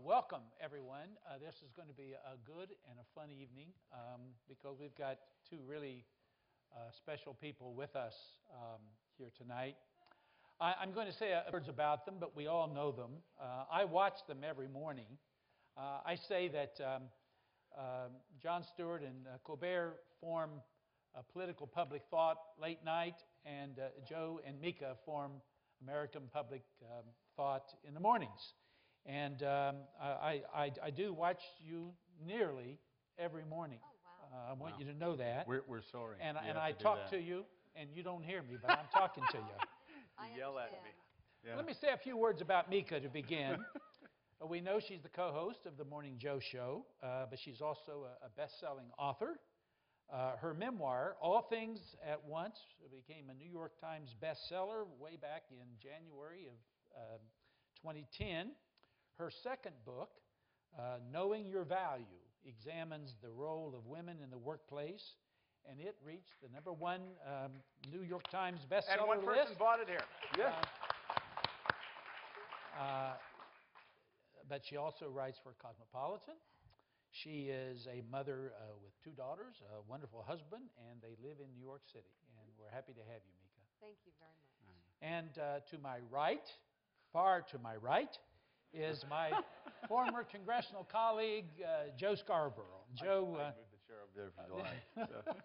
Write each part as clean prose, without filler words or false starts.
Welcome, everyone. This is going to be a good and a fun evening because we've got two really special people with us here tonight. I'm going to say words about them, but we all know them. I watch them every morning. I say that Jon Stewart and Colbert form political public thought late night, and Joe and Mika form American public thought in the mornings. And I do watch you nearly every morning. Oh, wow. I want you to know that. We're sorry. And I talk to you, and you don't hear me, but I'm talking to you. You yell at me. Yeah. Let me say a few words about Mika to begin. We know she's the co-host of the Morning Joe Show, but she's also a best-selling author. Her memoir, All Things at Once, became a New York Times bestseller way back in January of 2010. Her second book, Knowing Your Value, examines the role of women in the workplace, and it reached the #1 New York Times bestseller list. And one person bought it here. Yes. But she also writes for Cosmopolitan. She is a mother with 2 daughters, a wonderful husband, and they live in New York City. And we're happy to have you, Mika. Thank you very much. And to my right, far to my right, is my former congressional colleague, Joe Scarborough. Joe, I moved the chair over there if you like.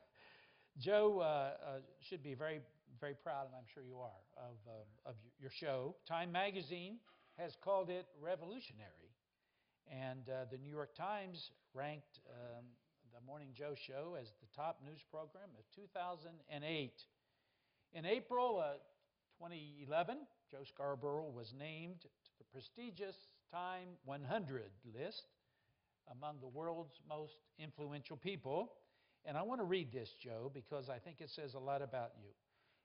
Joe should be very, very proud, and I'm sure you are, of your show. Time Magazine has called it revolutionary. And the New York Times ranked the Morning Joe Show as the top news program of 2008. In April 2011, Joe Scarborough was named to the prestigious Time 100 list among the world's most influential people. And I want to read this, Joe, because I think it says a lot about you.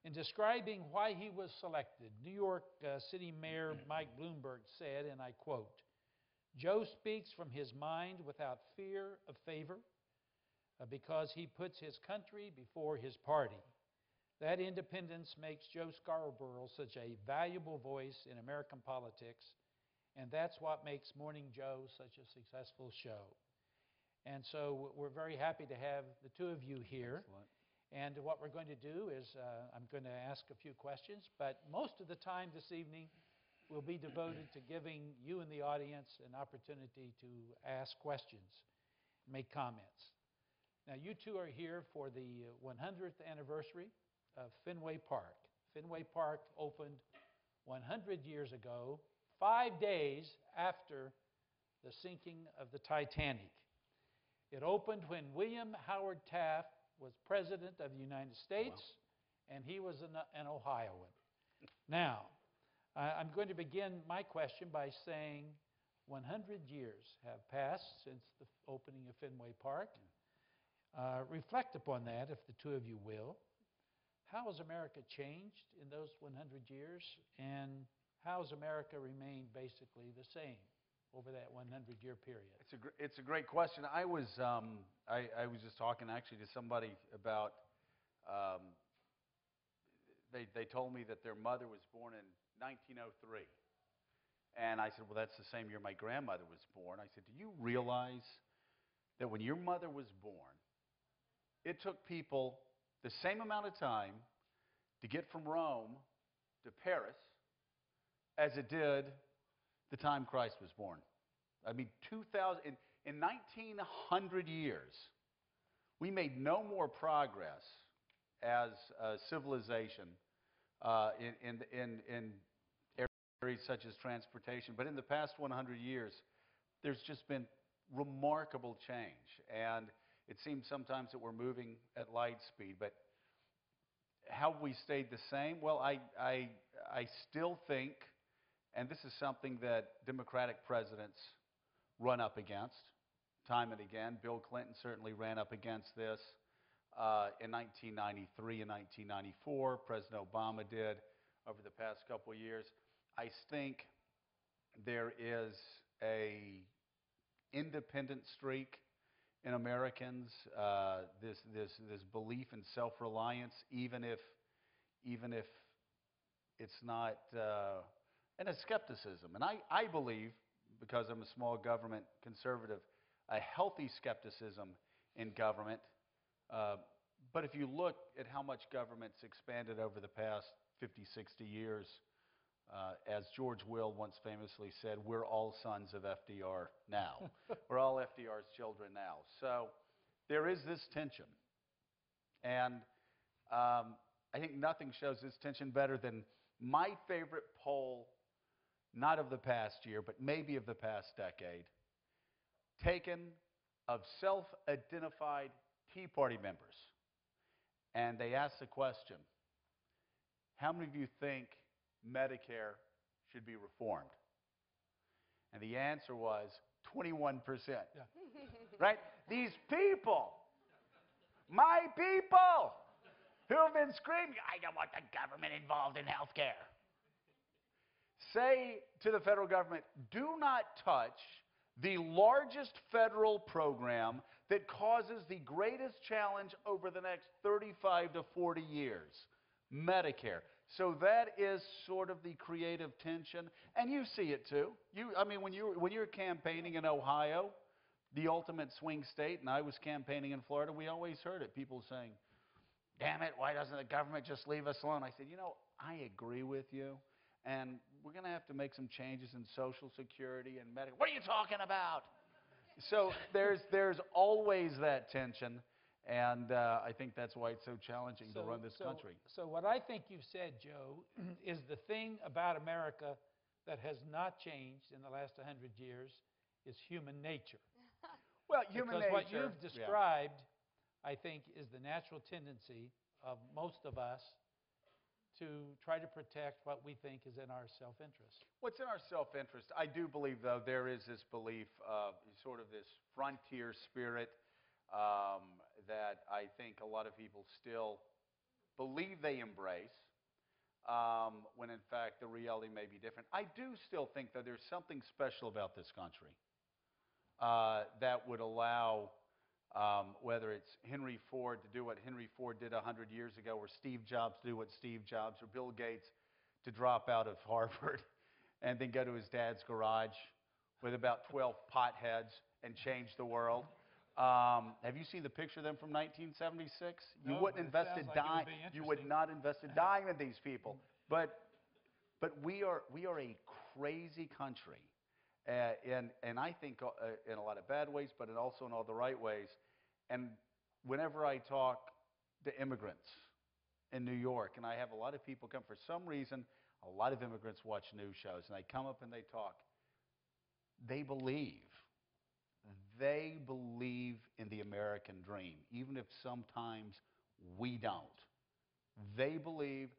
In describing why he was selected, New York City Mayor Mike Bloomberg said, and I quote, "Joe speaks from his mind without fear of favor because he puts his country before his party. That independence makes Joe Scarborough such a valuable voice in American politics, and that's what makes Morning Joe such a successful show." And so we're very happy to have the two of you here. Excellent. And what we're going to do is I'm going to ask a few questions, but most of the time this evening will be devoted to giving you and the audience an opportunity to ask questions, make comments. Now, you two are here for the 100th anniversary of Fenway Park. Fenway Park opened 100 years ago, 5 days after the sinking of the Titanic. It opened when William Howard Taft was President of the United States, and he was an Ohioan. Now, I'm going to begin my question by saying 100 years have passed since the opening of Fenway Park. Reflect upon that, if the two of you will. How has America changed in those 100 years, and how has America remained basically the same over that 100-year period? It's a great question. I was just talking actually to somebody about. They told me that their mother was born in 1903, and I said, well, that's the same year my grandmother was born. I said, do you realize that when your mother was born, it took people the same amount of time to get from Rome to Paris as it did the time Christ was born? I mean, in 1900 years, we made no more progress as a civilization in areas such as transportation. But in the past 100 years, there's just been remarkable change. And it seems sometimes that we're moving at light speed. But have we stayed the same? Well, I still think, and this is something that Democratic presidents run up against time and again. Bill Clinton certainly ran up against this in 1993 and 1994. President Obama did over the past couple of years. I think there is a independent streak in Americans, this belief in self-reliance, even if it's not, and a skepticism. And I believe, because I'm a small government conservative, a healthy skepticism in government. But if you look at how much government's expanded over the past 50, 60 years, as George Will once famously said, we're all sons of FDR now. We're all FDR's children now. So there is this tension. And I think nothing shows this tension better than my favorite poll, not of the past year, but maybe of the past decade, taken of self-identified Tea Party members. And they asked the question, how many of you think Medicare should be reformed? And the answer was 21%. Yeah. Right? These people, my people, who have been screaming, I don't want the government involved in health care, say to the federal government, do not touch the largest federal program that causes the greatest challenge over the next 35 to 40 years, Medicare. So that is sort of the creative tension, and you see it too. I mean, when you're campaigning in Ohio, the ultimate swing state, and I was campaigning in Florida, we always heard it, people saying, damn it, why doesn't the government just leave us alone? I said, you know, I agree with you, and we're going to have to make some changes in Social Security and Medicare. What are you talking about? So there's always that tension, and I think that's why it's so challenging to run this country. So what I think you've said, Joe, is the thing about America that has not changed in the last 100 years is human nature. Well, human nature. Because what you've described, I think, is the natural tendency of most of us to try to protect what we think is in our self-interest. What's in our self-interest? I do believe, though, there is this belief, sort of this frontier spirit that I think a lot of people still believe they embrace, when in fact the reality may be different. I do still think that there's something special about this country that would allow, whether it's Henry Ford to do what Henry Ford did 100 years ago, or Steve Jobs to do what Steve Jobs, or Bill Gates to drop out of Harvard and then go to his dad's garage with about 12 potheads and change the world. Have you seen the picture of them from 1976? No, you wouldn't invest a dime. You would not invest a dime in these people. But we are a crazy country. And I think in a lot of bad ways, but also in all the right ways. And whenever I talk to immigrants in New York, and I have a lot of people come, for some reason, a lot of immigrants watch news shows, and they come up and they talk. They believe in the American dream, even if sometimes we don't. They believe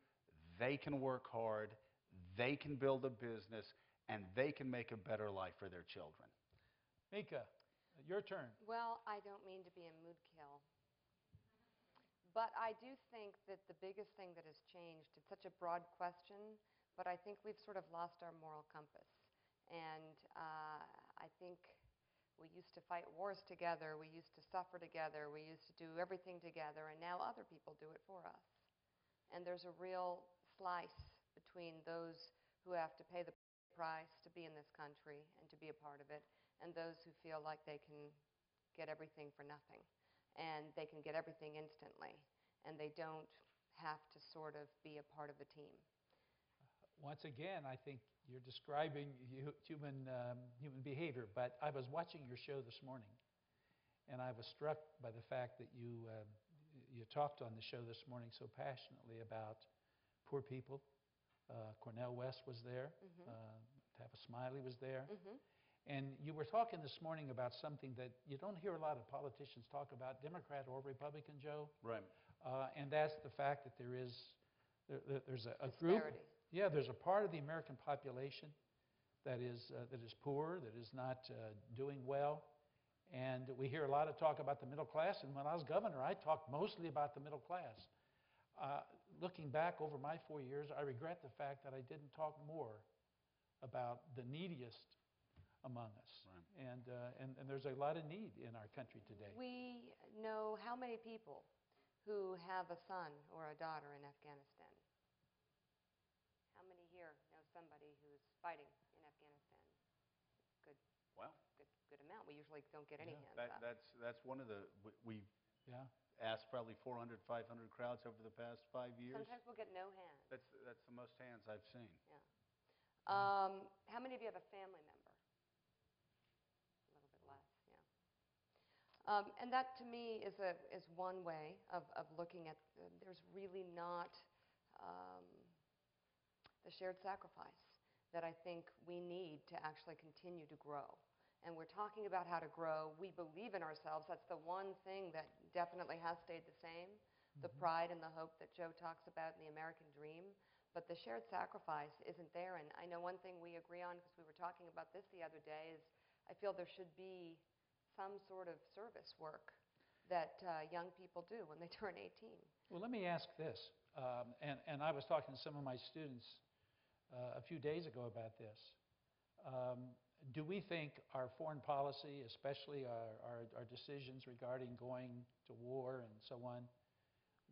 they can work hard, they can build a business, and they can make a better life for their children. Mika, your turn. Well, I don't mean to be a mood kill, but I do think that the biggest thing that has changed, it's such a broad question, but I think we've sort of lost our moral compass. And I think we used to fight wars together, we used to suffer together, we used to do everything together, and now other people do it for us. And there's a real slice between those who have to pay the price to be in this country and to be a part of it, and those who feel like they can get everything for nothing, and they can get everything instantly, and they don't have to sort of be a part of a team. Once again, I think you're describing human behavior, but I was watching your show this morning, and I was struck by the fact that you talked on the show this morning so passionately about poor people. Cornel West was there. Tapa Smiley was there. And you were talking this morning about something that you don't hear a lot of politicians talk about, Democrat or Republican, Joe. Right. And that's the fact that there's a group. Yeah, there's a part of the American population that is poor, that is not doing well. And we hear a lot of talk about the middle class. And when I was governor, I talked mostly about the middle class. Looking back over my 4 years, I regret the fact that I didn't talk more about the neediest among us. Right. And there's a lot of need in our country today. We know how many people who have a son or a daughter in Afghanistan. How many here know somebody who's fighting in Afghanistan? Good. usually don't get any hands up. That's one of the, we've Yeah. asked probably 400, 500 crowds over the past 5 years. Sometimes we'll get no hands. That's the most hands I've seen. Yeah. How many of you have a family member? A little bit less, yeah. And that, to me, is one way of looking at, there's really not the shared sacrifice that I think we need to actually continue to grow. And we're talking about how to grow. We believe in ourselves. That's the one thing that definitely has stayed the same, the pride and the hope that Joe talks about in the American dream. But the shared sacrifice isn't there. And I know one thing we agree on, because we were talking about this the other day, is I feel there should be some sort of service work that young people do when they turn 18. Well, let me ask this, and I was talking to some of my students a few days ago about this. Do we think our foreign policy, especially our decisions regarding going to war and so on,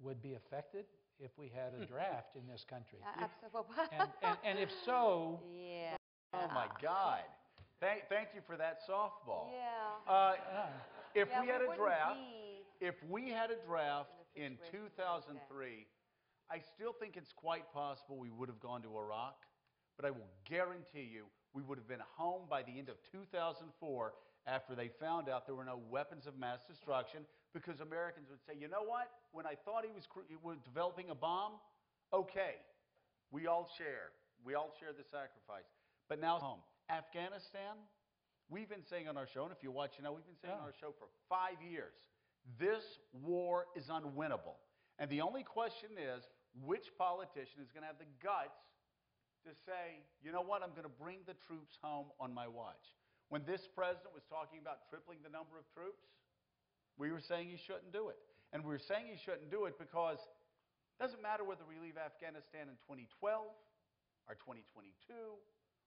would be affected if we had a draft in this country? Absolutely. And if so... Yeah. Oh, my God. Thank you for that softball. Yeah. If Yeah, we had a wouldn't draft, be if we had a draft in in a situation 2003, I still think it's quite possible we would have gone to Iraq, but I will guarantee you we would have been home by the end of 2004 after they found out there were no weapons of mass destruction, because Americans would say, you know what? When I thought he was developing a bomb, okay, we all share. We all share the sacrifice. But now home. Afghanistan, we've been saying on our show, and if you watch, you know, we've been saying on our show for 5 years, this war is unwinnable. And the only question is, which politician is going to have the guts to say, you know what, I'm going to bring the troops home on my watch. When this president was talking about tripling the number of troops, we were saying he shouldn't do it. And we were saying he shouldn't do it because it doesn't matter whether we leave Afghanistan in 2012 or 2022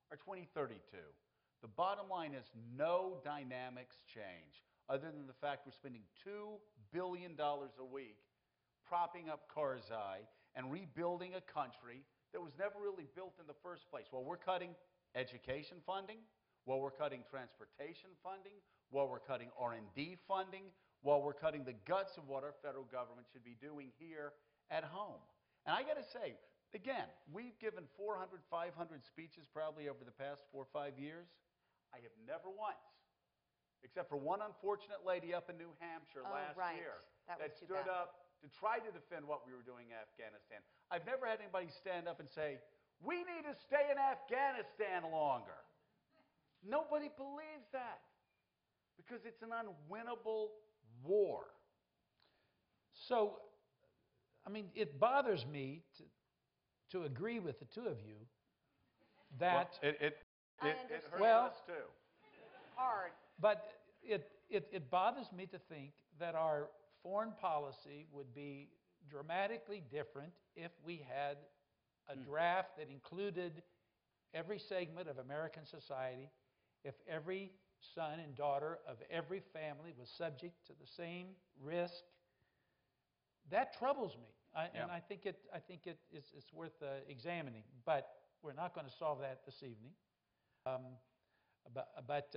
or 2032. The bottom line is no dynamics change other than the fact we're spending $2 billion a week propping up Karzai and rebuilding a country that was never really built in the first place. While we're cutting education funding, while we're cutting transportation funding, while we're cutting R&D funding, while we're cutting the guts of what our federal government should be doing here at home. And I got to say, again, we've given 400, 500 speeches probably over the past 4 or 5 years. I have never once, except for one unfortunate lady up in New Hampshire last year that stood up to try to defend what we were doing in Afghanistan. I've never had anybody stand up and say, we need to stay in Afghanistan longer. Nobody believes that because it's an unwinnable war. So, I mean, it bothers me to agree with the two of you that... Well, it hurts us too. Hard. But it bothers me to think that our foreign policy would be dramatically different if we had a draft that included every segment of American society, if every son and daughter of every family was subject to the same risk. That troubles me, and I think it's worth examining. But we're not going to solve that this evening. But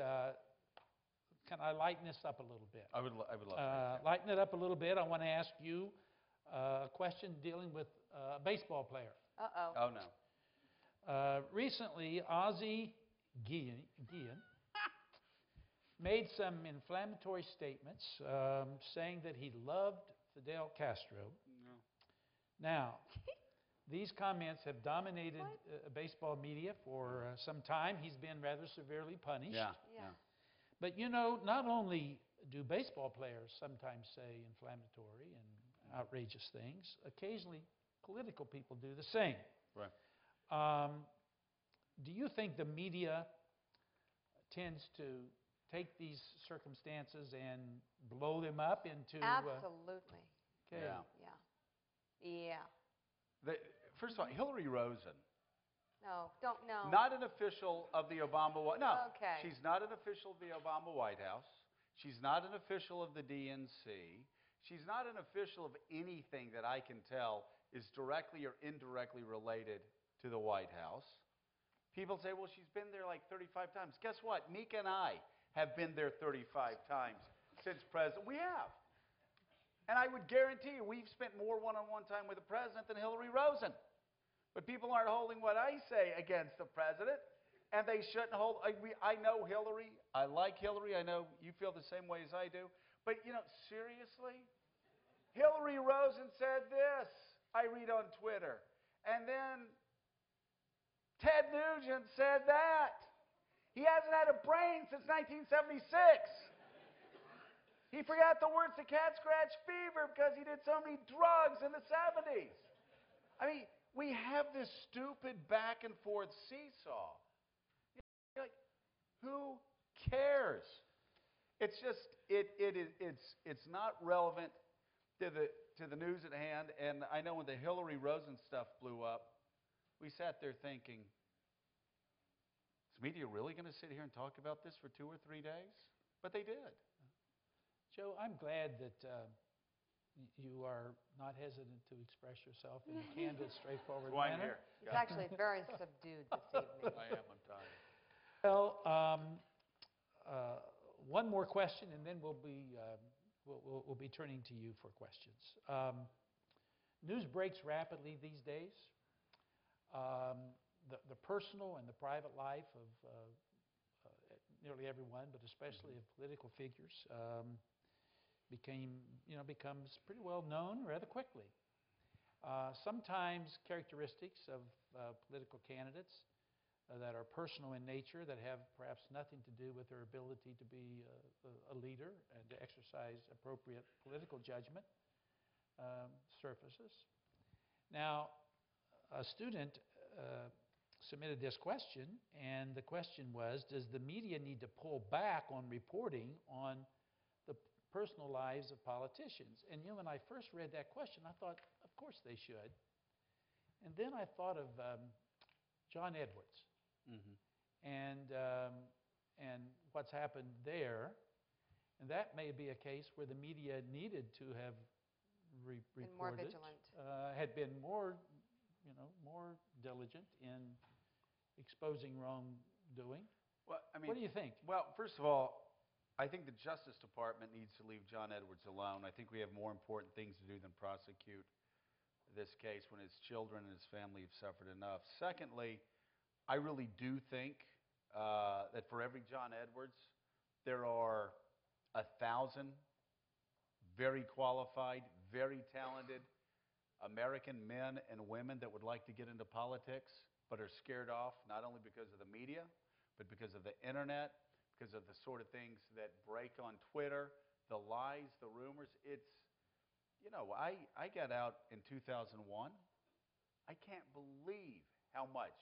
can I lighten this up a little bit? I would love to. Lighten it up a little bit. I want to ask you a question dealing with a baseball player. Uh-oh. Oh, no. Recently, Ozzie Guillen made some inflammatory statements saying that he loved Fidel Castro. No. Now, these comments have dominated baseball media for some time. He's been rather severely punished. Yeah. But you know, not only do baseball players sometimes say inflammatory and outrageous things, occasionally political people do the same. Right. Do you think the media tends to take these circumstances and blow them up into... Absolutely. Okay. Yeah. First of all, Hillary Rosen. No, don't know. Not an official of the Obama White House. No, okay. She's not an official of the Obama White House. She's not an official of the DNC. She's not an official of anything that I can tell is directly or indirectly related to the White House. People say, well, she's been there like 35 times. Guess what? Mika and I have been there 35 times since president. We have. And I would guarantee you we've spent more one-on-one time with the president than Hillary Rosen. But people aren't holding what I say against the president, and they shouldn't hold. I know Hillary. I like Hillary. I know you feel the same way as I do. But, seriously? Hillary Rosen said this, I read on Twitter. And then Ted Nugent said that. He hasn't had a brain since 1976. He forgot the words to cat scratch fever because he did so many drugs in the 70s. I mean, we have this stupid back and forth seesaw. You're like, who cares? It's just it's not relevant to the news at hand. And I know when the Hillary Rosen stuff blew up, we sat there thinking, is media really going to sit here and talk about this for 2 or 3 days? But they did. Joe, I'm glad that you are not hesitant to express yourself in a candid, straightforward manner. He's actually very subdued this evening. I am. I'm tired. Well, one more question, and then we'll be turning to you for questions. News breaks rapidly these days. The personal and the private life of nearly everyone, but especially of political figures, becomes pretty well known rather quickly. Sometimes characteristics of political candidates that are personal in nature, that have perhaps nothing to do with their ability to be a leader and to exercise appropriate political judgment, surfaces. Now, a student submitted this question, and the question was, does the media need to pull back on reporting on the personal lives of politicians? And when I first read that question, I thought, of course they should. And then I thought of John Edwards. And what's happened there, and that may be a case where the media needed to have reported, more vigilant, had been more diligent in exposing wrongdoing. Well, I mean, what do you think? Well, first of all, I think the Justice Department needs to leave John Edwards alone. I think we have more important things to do than prosecute this case when his children and his family have suffered enough. Secondly, I really do think that for every John Edwards, there are 1,000 very qualified, very talented American men and women that would like to get into politics but are scared off, not only because of the media, but because of the internet, because of the sort of things that break on Twitter, the lies, the rumors. It's, I got out in 2001. I can't believe how much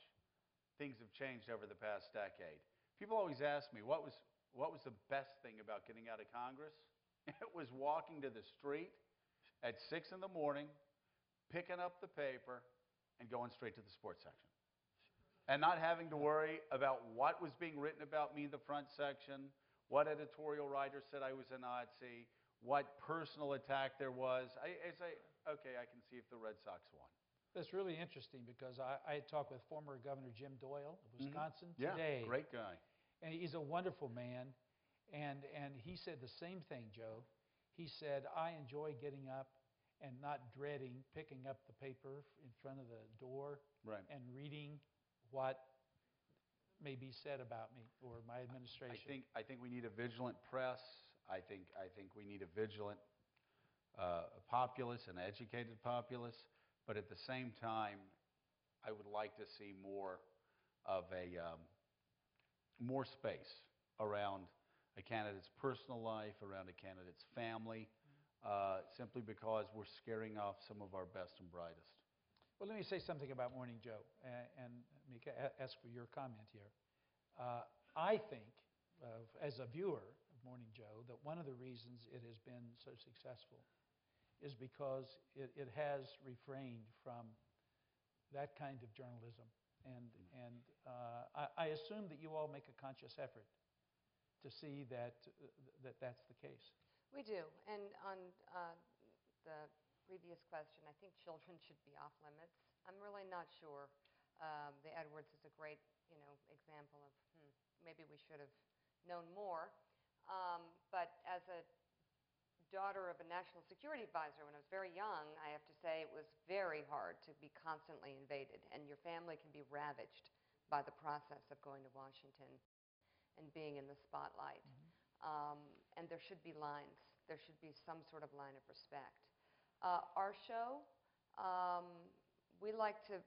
things have changed over the past decade. People always ask me, what was the best thing about getting out of Congress? It was walking to the street at 6 in the morning, picking up the paper, and going straight to the sports section. And not having to worry about what was being written about me in the front section, what editorial writer said I was a Nazi, what personal attack there was. I say, okay, I can see if the Red Sox won. That's really interesting because I talked with former Governor Jim Doyle of Wisconsin today. Yeah, great guy. And he's a wonderful man. And he said the same thing, Joe. He said, I enjoy getting up and not dreading picking up the paper in front of the door and reading what may be said about me or my administration. I think we need a vigilant press. I think we need a vigilant populace, an educated populace. But at the same time, I would like to see more of more space around a candidate's personal life, around a candidate's family, simply because we're scaring off some of our best and brightest. Well, let me say something about Morning Joe, and Mika, ask for your comment here. I think, as a viewer of Morning Joe, that one of the reasons it has been so successful is because it has refrained from that kind of journalism. And I assume that you all make a conscious effort to see that that's the case. We do. And on the previous question, I think children should be off limits. I'm really not sure. The Edwards is a great example of maybe we should have known more. But as a daughter of a national security advisor, when I was very young, I have to say it was very hard to be constantly invaded, and your family can be ravaged by the process of going to Washington and being in the spotlight. And there should be lines. There should be some sort of line of respect. Our show, we like to,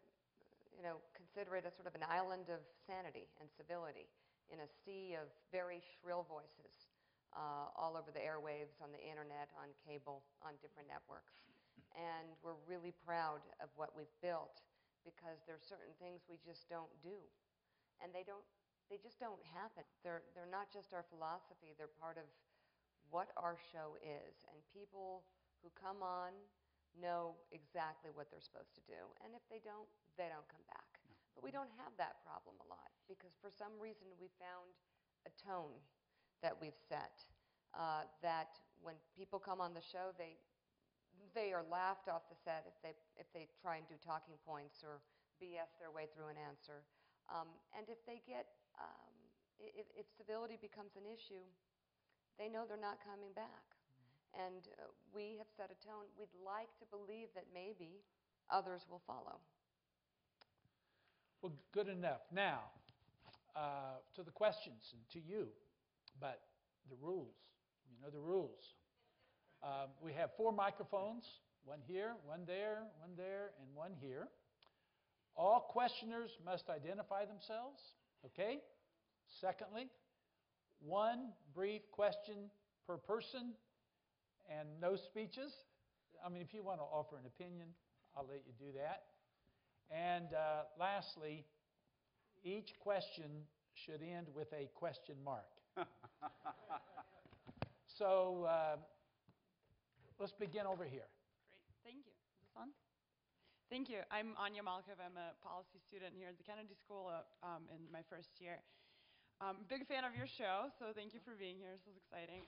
consider it as sort of an island of sanity and civility in a sea of very shrill voices all over the airwaves, on the internet, on cable, on different networks. And we're really proud of what we've built because there are certain things we just don't do. And they just don't happen. They're not just our philosophy, they're part of what our show is. And people who come on know exactly what they're supposed to do. And if they don't come back. No. But we don't have that problem a lot because for some reason we found a tone that we've set that when people come on the show, they are laughed off the set if they try and do talking points or BS their way through an answer. And if they get, if civility becomes an issue, they know they're not coming back. And we have set a tone. We'd like to believe that maybe others will follow. Well, good enough. Now, to the questions and to you, but the rules. You know the rules. We have 4 microphones, one here, one there, and one here. All questioners must identify themselves, okay? Secondly, 1 brief question per person and no speeches. I mean, if you want to offer an opinion, I'll let you do that. And lastly, each question should end with a question mark. So let's begin over here. Great. Thank you. Is this on? Thank you. I'm Anya Malkov. I'm a policy student here at the Kennedy School in my first year. Big fan of your show, so thank you for being here. This is exciting.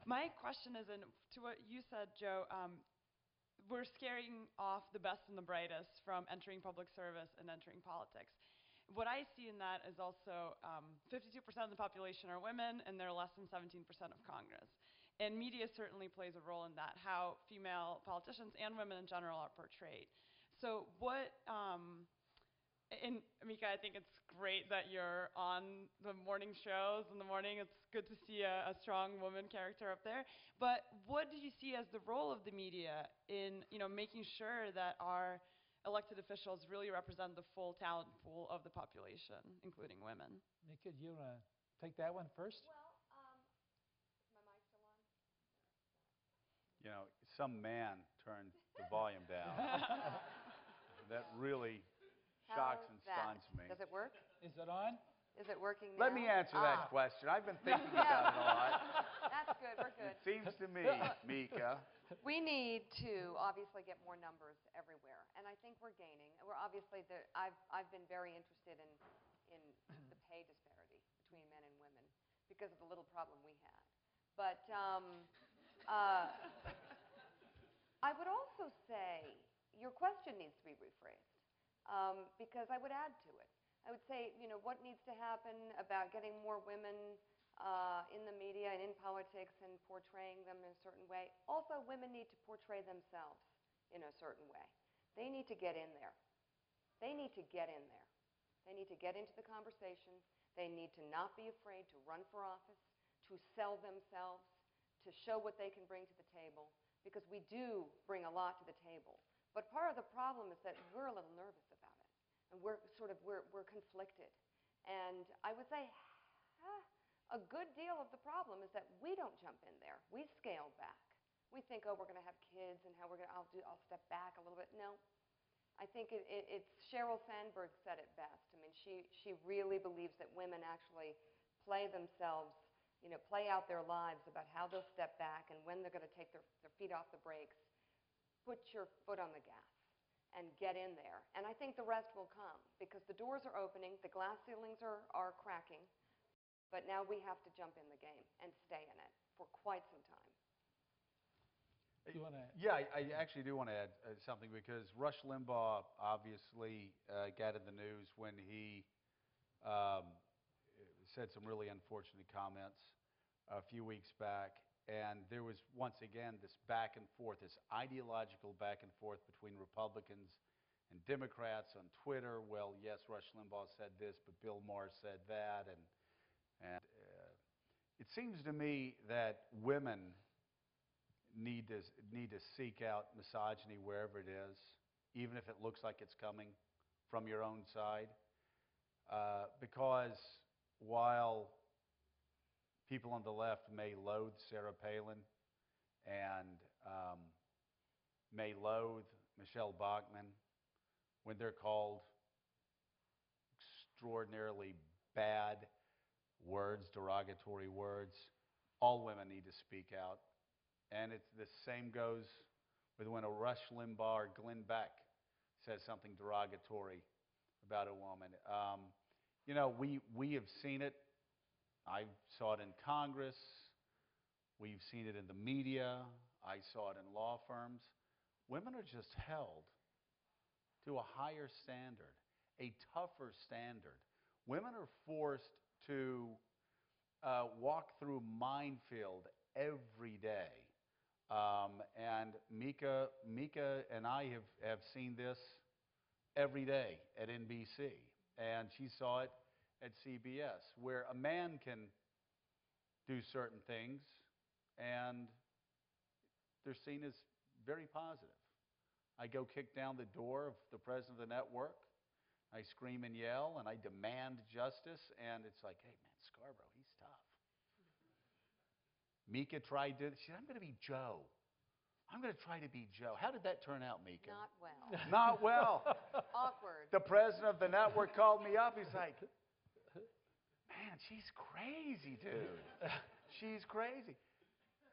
My question is, to what you said, Joe, we're scaring off the best and the brightest from entering public service and entering politics. What I see in that is also 52% of the population are women, and they're less than 17% of Congress. And media certainly plays a role in that, how female politicians and women in general are portrayed. So what, and Mika, I think it's great that you're on the morning shows in the morning. It's good to see a strong woman character up there. But what do you see as the role of the media in making sure that our elected officials really represent the full talent pool of the population, including women? Mika, do you want to take that one first? Well, is my mic still on? Some man turned the volume down. That really shocks and stuns me. Does it work? Is it on? Is it working now? Let me answer that question. I've been thinking about it a lot. That's good. We're good. It seems to me, Mika. We need to obviously get more numbers everywhere, and I think we're gaining. We're obviously I've been very interested in the pay disparity between men and women because of the little problem we had. But I would also say your question needs to be rephrased because I would add to it. I would say, what needs to happen about getting more women in the media and in politics and portraying them in a certain way. Also, women need to portray themselves in a certain way. They need to get in there. They need to get in there. They need to get into the conversation. They need to not be afraid to run for office, to sell themselves, to show what they can bring to the table, because we do bring a lot to the table. But part of the problem is that we're a little nervous about it, and we're conflicted. And I would say a good deal of the problem is that we don't jump in there. We scale back. We think, oh, we're going to have kids, and I'll step back a little bit. No. I think it's Sheryl Sandberg said it best. I mean, she really believes that women actually play themselves, play out their lives about how they'll step back and when they're going to take their feet off the brakes. Put your foot on the gas and get in there. And I think the rest will come because the doors are opening, the glass ceilings are cracking, but now we have to jump in the game and stay in it for quite some time. You want to? Yeah, I actually do want to add something because Rush Limbaugh obviously got in the news when he said some really unfortunate comments a few weeks back, and there was once again this back and forth, this ideological back and forth between Republicans and Democrats on Twitter. Well, yes, Rush Limbaugh said this, but Bill Maher said that, and it seems to me that women need to seek out misogyny wherever it is, even if it looks like it's coming from your own side, because while people on the left may loathe Sarah Palin and may loathe Michelle Bachmann when they're called extraordinarily bad words, derogatory words, all women need to speak out. And the same goes with when a Rush Limbaugh or Glenn Beck says something derogatory about a woman. You know, we have seen it. I saw it in Congress. We've seen it in the media. I saw it in law firms. Women are just held to a higher standard, a tougher standard. Women are forced to walk through minefield every day. And Mika and I have seen this every day at NBC. And she saw it at CBS, where a man can do certain things and they're seen as very positive. I go kick down the door of the president of the network. I scream and yell and I demand justice. And it's like, hey, man, Scarborough, he's tough. Mika tried to, she said, I'm going to be Joe. I'm going to try to be Joe. How did that turn out, Mika? Not well. Not well. Awkward. The president of the network called me up. He's like, man, she's crazy, dude. She's crazy.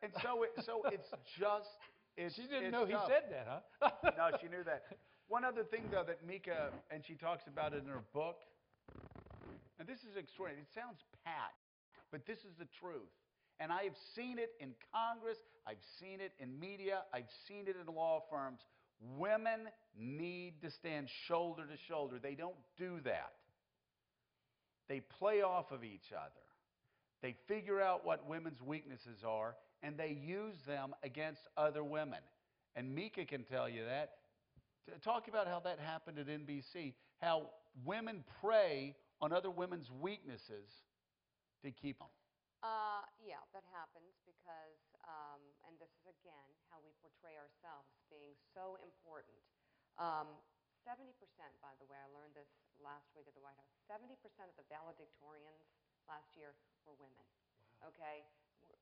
And so it's just, she didn't know tough. he said that, huh? No, she knew that. One other thing, though, that Mika, and she talks about it in her book, and this is extraordinary. It sounds pat, but this is the truth. And I have seen it in Congress. I've seen it in media. I've seen it in law firms. Women need to stand shoulder to shoulder. They don't do that. They play off of each other. They figure out what women's weaknesses are, and they use them against other women. And Mika can tell you that. Talk about how that happened at NBC, how women prey on other women's weaknesses to keep them. Yeah, that happens because, and this is again how we portray ourselves being so important. 70%, by the way, I learned this last week at the White House, 70% of the valedictorians last year were women. Wow. Okay?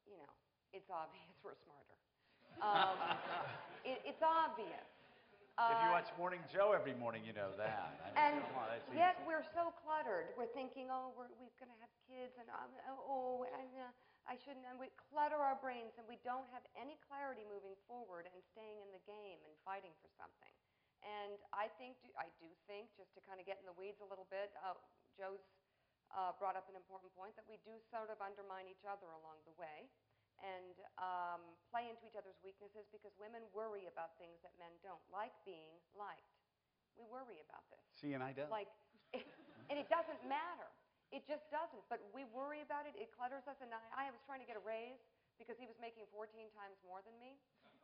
You know, it's obvious we're smarter. It's obvious. If you watch Morning Joe every morning, you know that. I mean, come on, that's yet easy. we're so cluttered. We're thinking, oh, we're going to have kids, and I shouldn't. And we clutter our brains, and we don't have any clarity moving forward and staying in the game and fighting for something. And I do think, just to kind of get in the weeds a little bit, Joe's brought up an important point, that we do sort of undermine each other along the way and play into each other's weaknesses, because women worry about things that men don't, like being liked. We worry about this. See, and I don't. And it doesn't matter. It just doesn't. But we worry about it. It clutters us. And I was trying to get a raise because he was making 14 times more than me.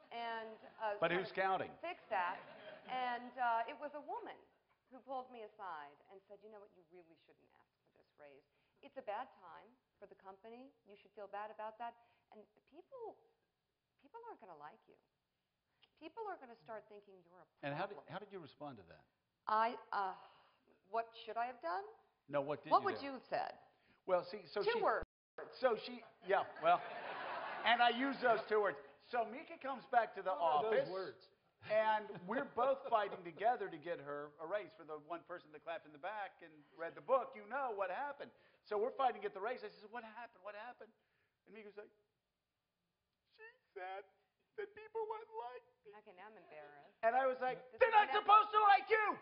And but who's counting? Fix that. And it was a woman who pulled me aside and said, you know what, you really shouldn't ask for this raise. It's a bad time for the company. You should feel bad about that. And people aren't going to like you. People are going to start thinking you're a problem. And how did you respond to that? What should I have done? No, what did What you would do? you have said? Well, see, so Two words. So yeah, well, and I use those 2 words. So Mika comes back to the office. Those words. And we're both fighting together to get her a raise. For the one person that clapped in the back and read the book, you know what happened. So we're fighting to get the raise. I said, what happened? What happened? And Mika's like, she said that people wouldn't like me. Okay, now I'm embarrassed. And I was like, they're not supposed to like you.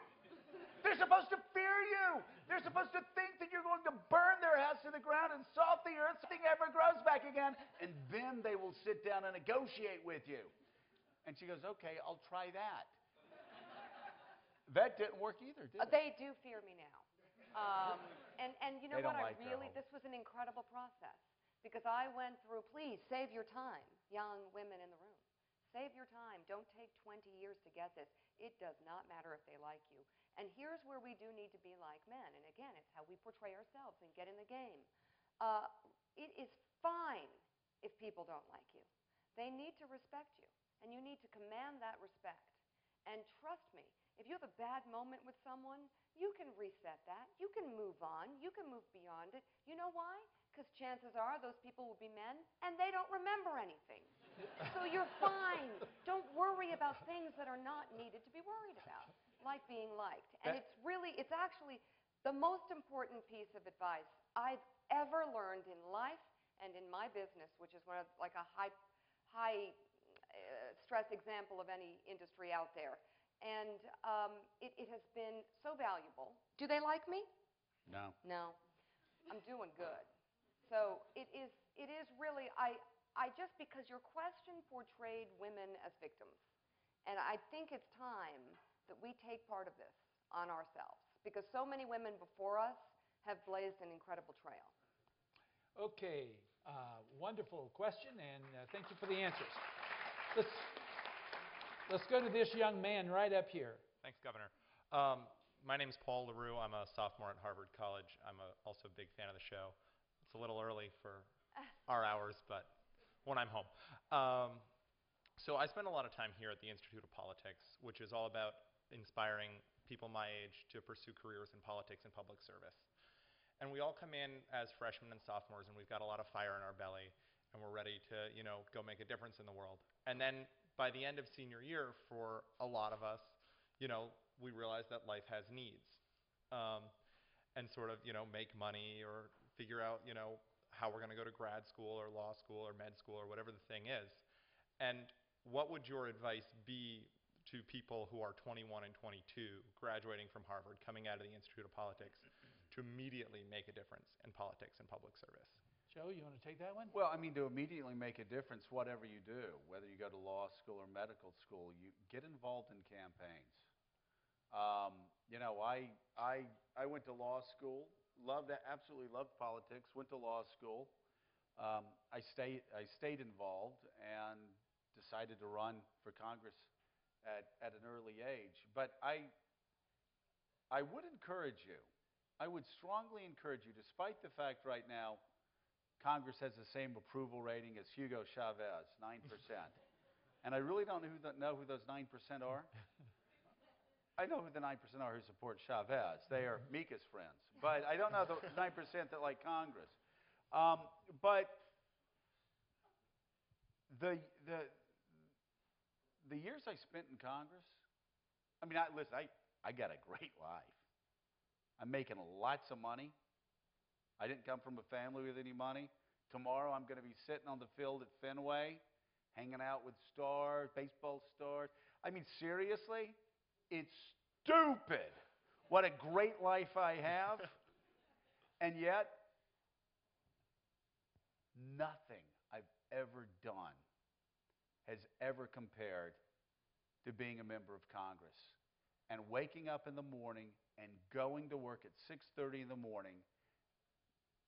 They're supposed to fear you. They're supposed to think that you're going to burn their house to the ground and salt the earth so nothing ever grows back again. And then they will sit down and negotiate with you. And she goes, okay, I'll try that. That didn't work either, did it? They do fear me now. And you know They what? don't like her. This was an incredible process. Because I went through, please save your time, young women in the room. Save your time. Don't take 20 years to get this. It does not matter if they like you. And here's where we do need to be like men. And again, it's how we portray ourselves and get in the game. It is fine if people don't like you. They need to respect you. And you need to command that respect. And trust me, if you have a bad moment with someone, you can reset that. You can move on. You can move beyond it. You know why? Because chances are those people will be men, and they don't remember anything. So you're fine. Don't worry about things that are not needed to be worried about, like being liked. And it's actually the most important piece of advice I've ever learned in life and in my business, which is one of like a high stress example of any industry out there. And it has been so valuable. Do they like me? No. No. I'm doing good. So it is really, just because your question portrayed women as victims. And I think it's time that we take part of this on ourselves, because so many women before us have blazed an incredible trail. Okay, wonderful question, and thank you for the answers. Let's go to this young man right up here. Thanks, Governor. My name's Paul LaRue. I'm a sophomore at Harvard College. I'm also a big fan of the show. It's a little early for our hours, but when I'm home. So I spend a lot of time here at the Institute of Politics, which is all about inspiring people my age to pursue careers in politics and public service. And we all come in as freshmen and sophomores, and we've got a lot of fire in our belly, and we're ready to, go make a difference in the world. And then by the end of senior year, for a lot of us, we realize that life has needs, and sort of, make money or figure out, how we're going to go to grad school or law school or med school or whatever the thing is. And what would your advice be to people who are 21 and 22, graduating from Harvard, coming out of the Institute of Politics, to immediately make a difference in politics and public service? Joe, you want to take that one? Well, I mean, to immediately make a difference, whatever you do, whether you go to law school or medical school, you get involved in campaigns. I went to law school, absolutely loved politics, went to law school. I stayed involved and decided to run for Congress at an early age. But I would encourage you, I would strongly encourage you, despite the fact right now Congress has the same approval rating as Hugo Chavez, 9%. And I really don't know who those 9% are. I know who the 9% are who support Chavez. They are Mika's friends. But I don't know the 9% that like Congress. But the years I spent in Congress, I mean, listen, I got a great life. I'm making lots of money. I didn't come from a family with any money. Tomorrow I'm going to be sitting on the field at Fenway, hanging out with stars, baseball stars. I mean, seriously, it's stupid what a great life I have. And yet, nothing I've ever done has ever compared to being a member of Congress and waking up in the morning and going to work at 6:30 in the morning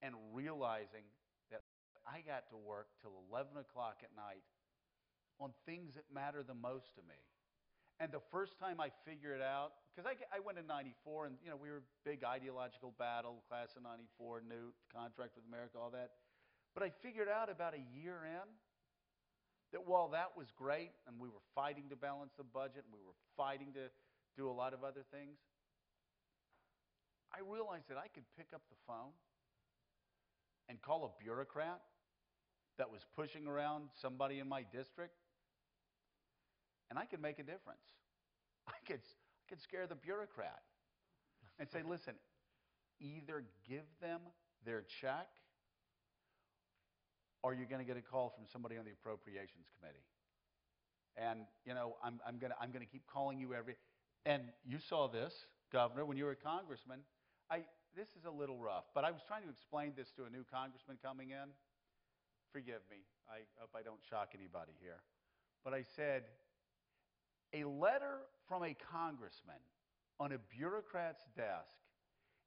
and realizing that I got to work till 11 o'clock at night on things that matter the most to me. And the first time I figured out, because I went in 94, and we were big ideological battle, class of 94, Newt, contract with America, all that. But I figured out about a year in that while that was great, and we were fighting to balance the budget, and we were fighting to do a lot of other things, I realized that I could pick up the phone and call a bureaucrat that was pushing around somebody in my district, and I could make a difference. I could scare the bureaucrat and say, listen, either give them their check or you're going to get a call from somebody on the Appropriations Committee. And, I'm going to keep calling you and you saw this, Governor, when you were a congressman. This is a little rough, but I was trying to explain this to a new congressman coming in. Forgive me. I hope I don't shock anybody here. But I said, a letter from a congressman on a bureaucrat's desk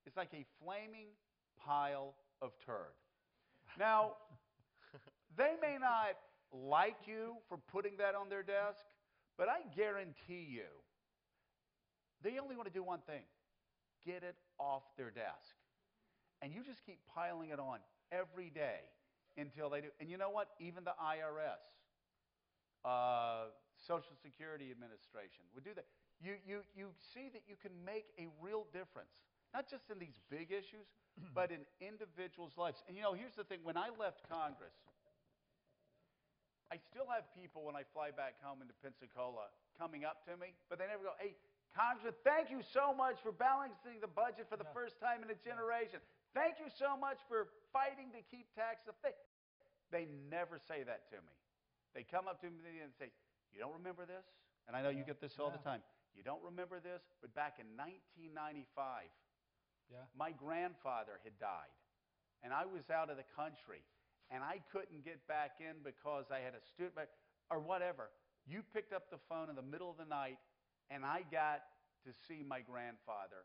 is like a flaming pile of turd. Now, They may not like you for putting that on their desk, but I guarantee you, they only want to do one thing: get it off their desk. And you just keep piling it on every day until they do. And you know what? Even the IRS, Social Security Administration would do that. You see that you can make a real difference, not just in these big issues, but in individuals' lives. And you know, here's the thing. When I left Congress, I still have people when I fly back home into Pensacola coming up to me, but they never go, "Hey, Congressman, thank you so much for balancing the budget for the first time in a generation. Thank you so much for fighting to keep taxes." They never say that to me. They come up to me and say, "You don't remember this?" And I know you get this all the time. "You don't remember this?" But back in 1995, my grandfather had died, and I was out of the country, and I couldn't get back in because I had a student or whatever. You picked up the phone in the middle of the night, and I got to see my grandfather,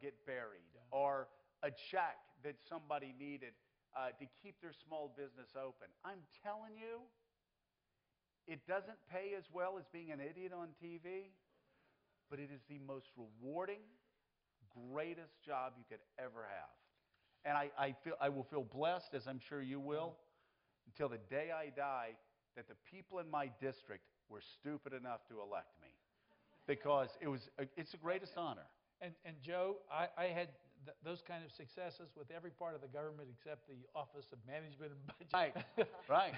get buried, or a check that somebody needed to keep their small business open. I'm telling you, it doesn't pay as well as being an idiot on TV, but it is the most rewarding, greatest job you could ever have. And I will feel blessed, as I'm sure you will, until the day I die, that the people in my district were stupid enough to elect me, because it's the greatest honor. And Joe, I had those kind of successes with every part of the government except the Office of Management and Budget. Right.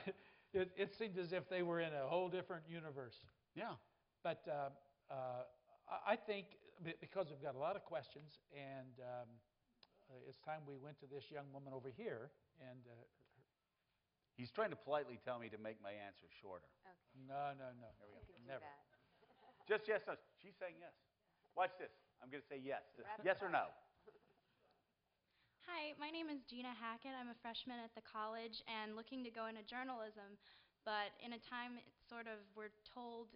It seemed as if they were in a whole different universe. Yeah. But I think because we've got a lot of questions, and it's time we went to this young woman over here, and he's trying to politely tell me to make my answer shorter. Okay. No. You can do Never. that. Just yes, no. She's saying yes. Watch this. I'm going to say yes. Yes or no? Hi, my name is Gina Hackett. I'm a freshman at the college and looking to go into journalism, but in a time we're told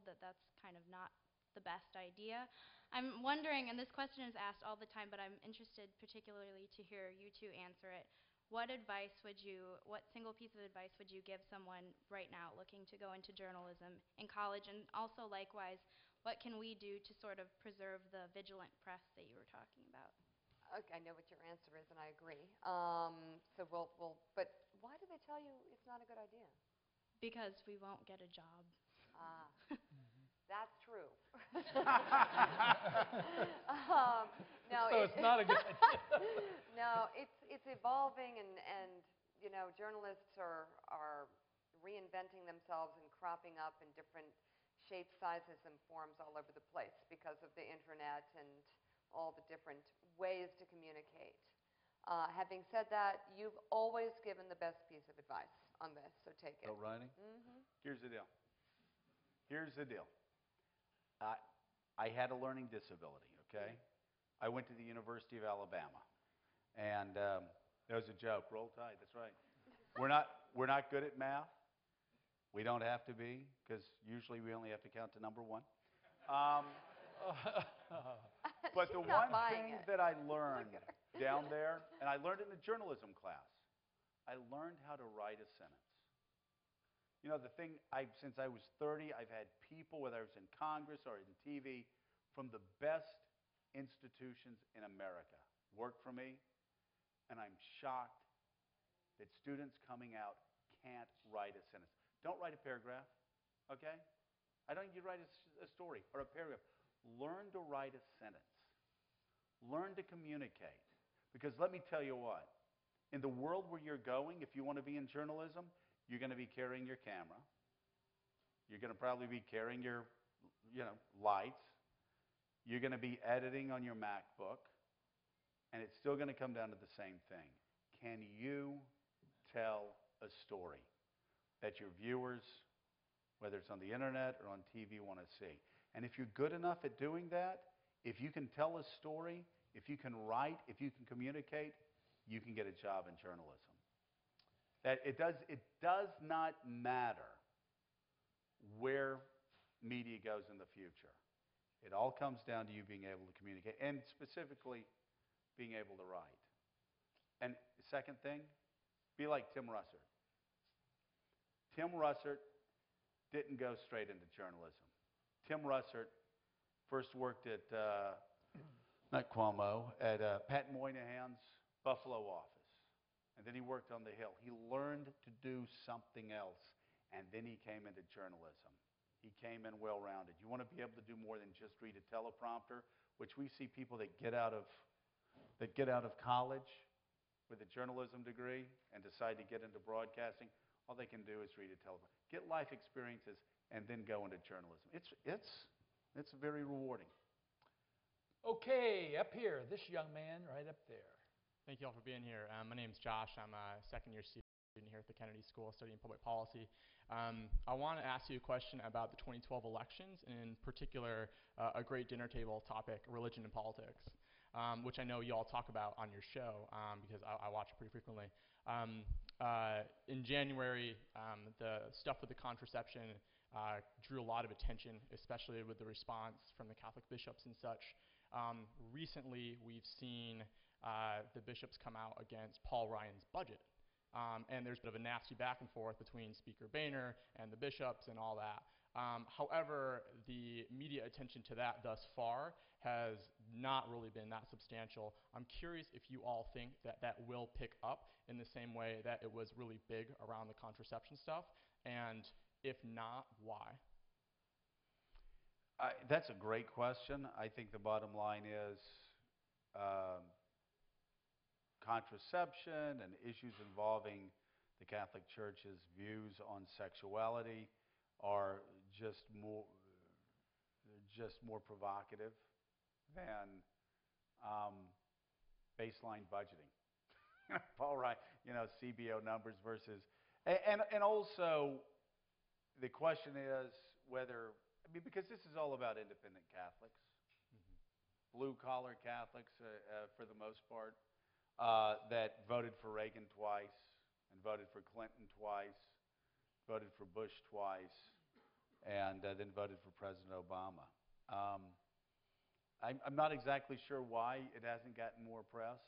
that that's kind of not the best idea. I'm wondering, and this question is asked all the time, but I'm interested particularly to hear you two answer it. What single piece of advice would you give someone right now looking to go into journalism in college? And also likewise, what can we do to sort of preserve the vigilant press that you were talking about? Okay, I know what your answer is, and I agree. So but why do they tell you it's not a good idea? Because we won't get a job. That's true. So it's not a good idea. No, it's evolving, and journalists are reinventing themselves and cropping up in different shapes, sizes, and forms all over the place because of the internet and all the different ways to communicate. Having said that, you've always given the best piece of advice on this, so take it. So, Ronnie, here's the deal. Here's the deal. I had a learning disability, okay? I went to the University of Alabama, and that was a joke. Roll Tide, that's right. We're not good at math. We don't have to be, because usually we only have to count to number one. But the one thing that I learned down there, and I learned it in a journalism class, I learned how to write a sentence. You know, the thing, since I was 30, I've had people, whether I was in Congress or in TV, from the best institutions in America work for me, and I'm shocked that students coming out can't write a sentence. Don't write a paragraph, okay? I don't need you to write a story or a paragraph. Learn to write a sentence. Learn to communicate. Because let me tell you what, in the world where you're going, if you want to be in journalism, you're going to be carrying your camera. You're going to probably be carrying your, lights. You're going to be editing on your MacBook. And it's still going to come down to the same thing. Can you tell a story that your viewers, whether it's on the internet or on TV, want to see? And if you're good enough at doing that, if you can tell a story, if you can write, if you can communicate, you can get a job in journalism. That it does not matter where media goes in the future. It all comes down to you being able to communicate, and specifically being able to write. And second thing, be like Tim Russert. Tim Russert didn't go straight into journalism. Tim Russert first worked at, not Cuomo, at Pat Moynihan's Buffalo office. And then he worked on the Hill. He learned to do something else, and then he came into journalism. He came in well-rounded. You want to be able to do more than just read a teleprompter, which we see people that get out of college with a journalism degree and decide to get into broadcasting. All they can do is read a teleprompter. Get life experiences and then go into journalism. It's very rewarding. Okay, up here, this young man right up there. Thank you all for being here. My name is Josh. I'm a second-year student here at the Kennedy School studying public policy. I want to ask you a question about the 2012 elections, and in particular, a great dinner table topic, religion and politics, which I know you all talk about on your show because I watch it pretty frequently. In January, the stuff with the contraception drew a lot of attention, especially with the response from the Catholic bishops and such. Recently, we've seen the bishops come out against Paul Ryan's budget. And there's a bit of a nasty back and forth between Speaker Boehner and the bishops and all that. However, the media attention to that thus far has not really been that substantial. I'm curious if you all think that that will pick up in the same way that it was really big around the contraception stuff, and if not, why? That's a great question. I think the bottom line is contraception and issues involving the Catholic Church's views on sexuality are just more provocative than baseline budgeting. Paul Ryan, CBO numbers versus, and also the question is whether, because this is all about independent Catholics, blue-collar Catholics for the most part, that voted for Reagan twice and voted for Clinton twice, voted for Bush twice, and then voted for President Obama. I'm not exactly sure why it hasn't gotten more press,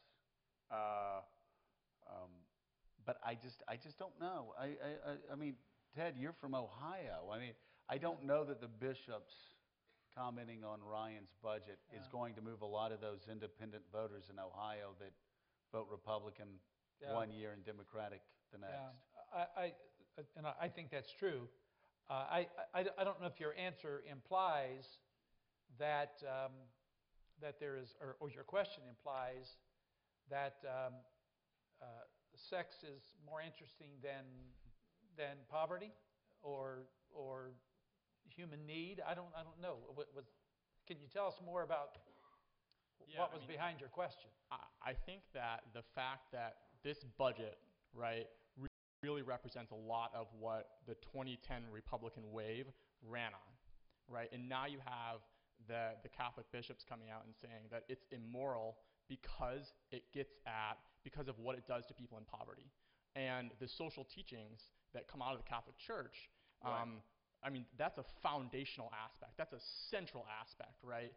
but I just don't know. I mean, Ted, you're from Ohio. I mean, I don't know that the bishops commenting on Ryan's budget is going to move a lot of those independent voters in Ohio that vote Republican one year and Democratic the next. Yeah, I think that's true. I don't know if your answer implies that there is, or your question implies that sex is more interesting than poverty or human need. I don't know. Can you tell us more about what was behind your question? I think that the fact that this budget, right, really represents a lot of what the 2010 Republican wave ran on, right? And now you have the Catholic bishops coming out and saying that it's immoral because of what it does to people in poverty. And the social teachings that come out of the Catholic Church, I mean, that's a foundational aspect. That's a central aspect, right,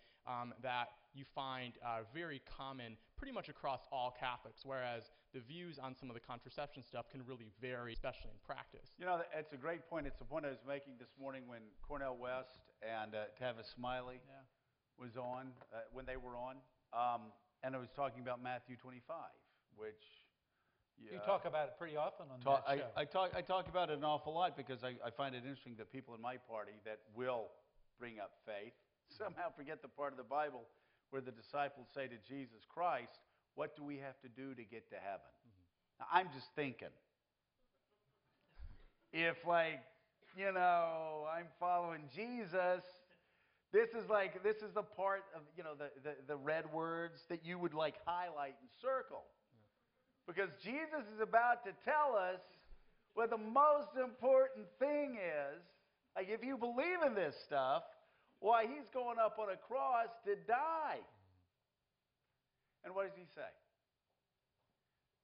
that you find very common pretty much across all Catholics, whereas the views on some of the contraception stuff can really vary, especially in practice. It's a great point. It's a point I was making this morning when Cornel West and Tavis Smiley was on, when they were on, and I was talking about Matthew 25, which... You talk about it pretty often on that show. I talk about it an awful lot because I find it interesting that people in my party that will bring up faith somehow forget the part of the Bible where the disciples say to Jesus Christ, what do we have to do to get to heaven? Now, I'm just thinking, if I'm following Jesus, this is the part of, the red words that you would highlight and circle. Because Jesus is about to tell us what the most important thing is. Like, if you believe in this stuff, why, he's going up on a cross to die. And what does he say?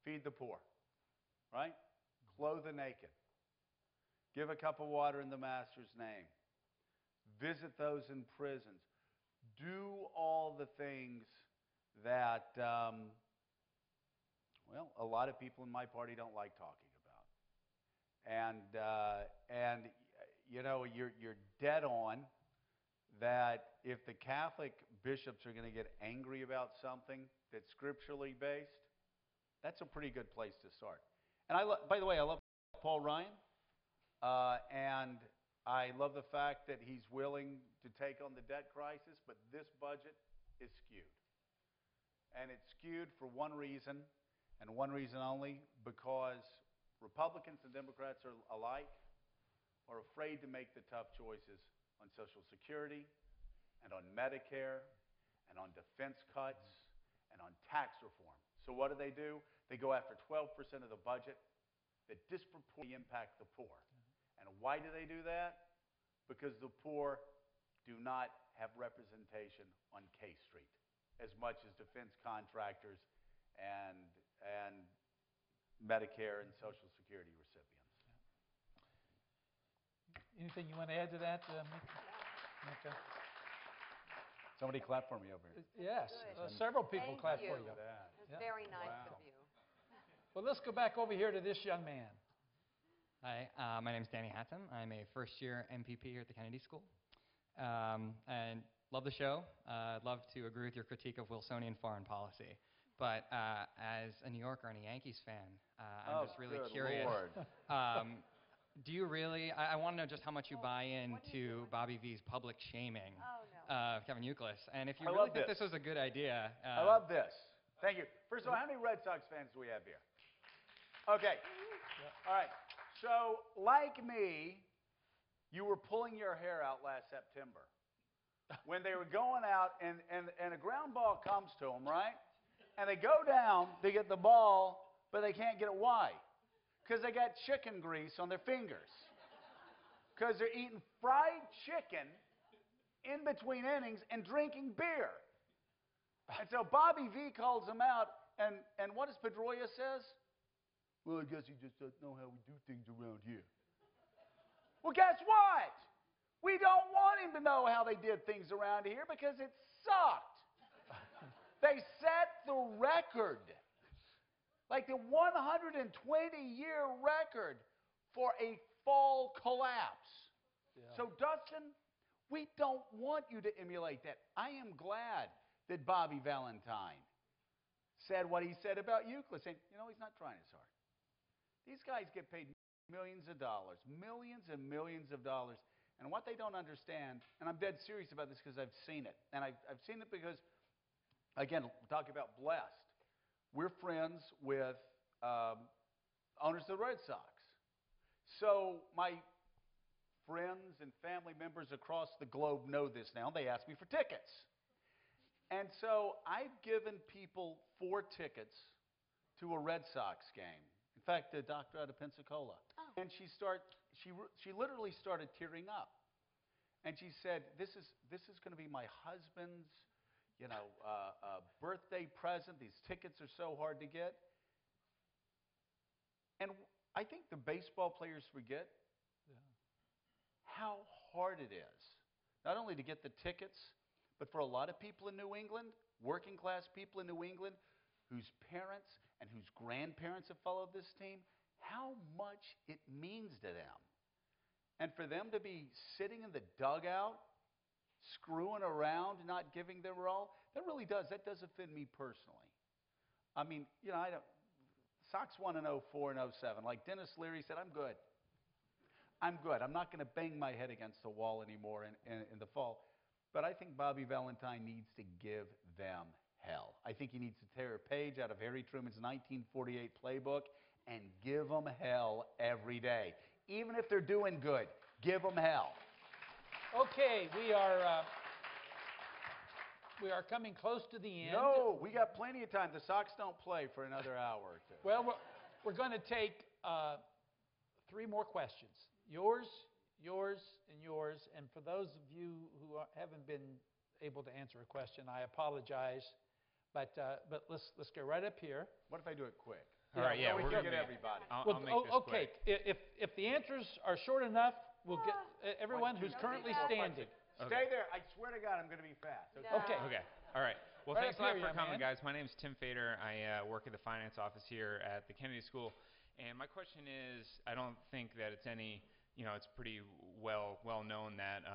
Feed the poor, right? Clothe the naked. Give a cup of water in the Master's name. Visit those in prisons. Do all the things that... a lot of people in my party don't like talking about. and you know, you're dead on that if the Catholic bishops are going to get angry about something that's scripturally based, that's a pretty good place to start. And by the way, I love Paul Ryan, and I love the fact that he's willing to take on the debt crisis, but this budget is skewed. And it's skewed for one reason, and one reason only, because Republicans and Democrats are alike are afraid to make the tough choices on Social Security and on Medicare and on defense cuts and on tax reform. So what do? They go after 12% of the budget that disproportionately impact the poor. And why do they do that? Because the poor do not have representation on K Street as much as defense contractors and Medicare and Social Security recipients. Anything you want to add to that, Mika? Somebody clap for me over here. Yes, Good. several people Thank clap you. for you. It was very nice Wow. of you. Well, let's go back over here to this young man. Hi, my name is Danny Hattem. I'm a first-year MPP here at the Kennedy School. And love the show. I'd love to agree with your critique of Wilsonian foreign policy. But as a New Yorker and a Yankees fan, I'm just really good curious. Lord. Do you really, I want to know just how much you buy into Bobby V's public shaming of Kevin Youkilis. And if you really think this was a good idea. I love this. Thank you. First of all, how many Red Sox fans do we have here? Okay. All right. So, like me, you were pulling your hair out last September when they were going out and a ground ball comes to them, right? And they go down, they get the ball, but they can't get it. Why? Because they got chicken grease on their fingers. Because they're eating fried chicken in between innings and drinking beer. And so Bobby V calls them out, and what does Pedroia says? Well, I guess he just doesn't know how we do things around here. Well, guess what? We don't want him to know how they did things around here because it sucked. They set the record. Like the 120-year record for a fall collapse. Yeah. So, Dustin, we don't want you to emulate that. I am glad that Bobby Valentine said what he said about Euclid, saying, you know, he's not trying as hard. These guys get paid millions of dollars, millions and millions of dollars. And what they don't understand, and I'm dead serious about this because I've seen it. And I've seen it because, again, talk about blessed. We're friends with owners of the Red Sox. So my friends and family members across the globe know this now. They ask me for tickets. And so I've given people 4 tickets to a Red Sox game. In fact, a doctor out of Pensacola. Oh. And she literally started tearing up. And she said, this is going to be my husband's birthday present. These tickets are so hard to get. And I think the baseball players forget how hard it is, not only to get the tickets, but for a lot of people in New England, working class people in New England, whose parents and whose grandparents have followed this team, how much it means to them. And for them to be sitting in the dugout, screwing around, not giving their all, that does offend me personally. I mean, you know, Sox won in 04 and 07. Like Dennis Leary said, I'm good. I'm not going to bang my head against the wall anymore in the fall. But I think Bobby Valentine needs to give them hell. I think he needs to tear a page out of Harry Truman's 1948 playbook and give them hell every day. Even if they're doing good, give them hell. Okay, we are coming close to the end. No, we got plenty of time. The Sox don't play for another hour or two. Well, we're going to take 3 more questions. Yours, and yours. And for those of you who haven't been able to answer a question, I apologize. But let's go right up here. What if I do it quick? All right, yeah, we we're can gonna get everybody. I'll make this okay. quick. If the answers are short enough, we'll get everyone who's currently standing. Stay there. I swear to God, I'm going to be fast. Okay. Okay. All right. Well, Right thanks up a lot here, for young coming, man. guys. My name is Tim Fader. I work at the finance office here at the Kennedy School. And my question is, I don't think that it's any, it's pretty well known that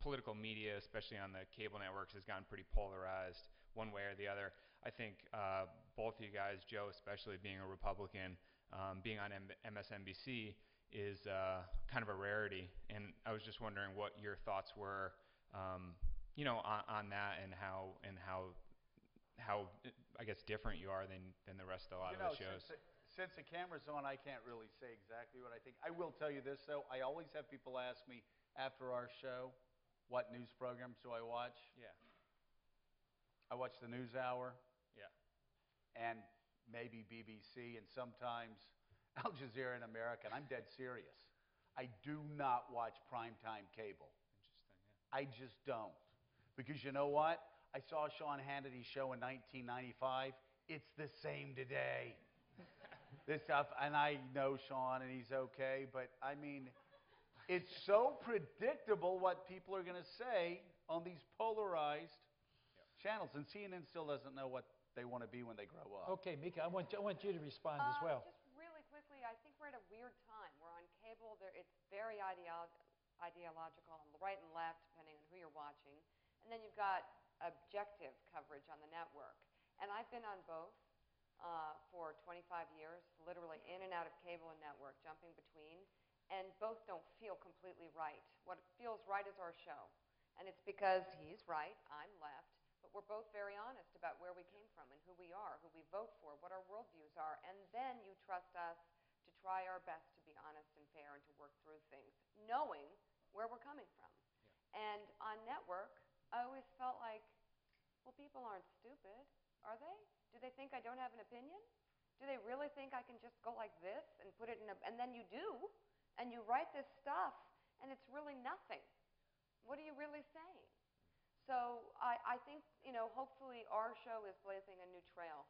political media, especially on the cable networks, has gotten pretty polarized one way or the other. I think both of you guys, Joe especially being a Republican, being on MSNBC is kind of a rarity. And I was just wondering what your thoughts were, on that, and how I guess different you are than the rest of a lot of the shows. Since the camera's on, I can't really say exactly what I think. I will tell you this, though. I always have people ask me after our show, what news programs do I watch? Yeah. I watch the NewsHour. Yeah. And maybe BBC, and sometimes Al Jazeera in America, and I'm dead serious. I do not watch primetime cable. Interesting, yeah. I just don't. Because you know what? I saw Sean Hannity's show in 1995. It's the same today. This stuff, and I know Sean, and he's okay, but I mean, it's so predictable what people are going to say on these polarized channels, and CNN still doesn't know what they want to be when they grow up. Okay, Mika, I want you to respond as well. Just really quickly, I think we're at a weird time. We're on cable. It's very ideological on the right and left, depending on who you're watching. And then you've got objective coverage on the network. And I've been on both for 25 years, literally in and out of cable and network, jumping between. And both don't feel completely right. What feels right is our show. And it's because he's right, I'm left. But we're both very honest about where we came from and who we are, who we vote for, what our worldviews are. And then you trust us to try our best to be honest and fair and to work through things, knowing where we're coming from. Yeah. And on network, I always felt like, well, people aren't stupid, are they? Do they think I don't have an opinion? Do they really think I can just go like this and put it in and then you do, and you write this stuff, and it's really nothing. What are you really saying? So I think, hopefully our show is blazing a new trail.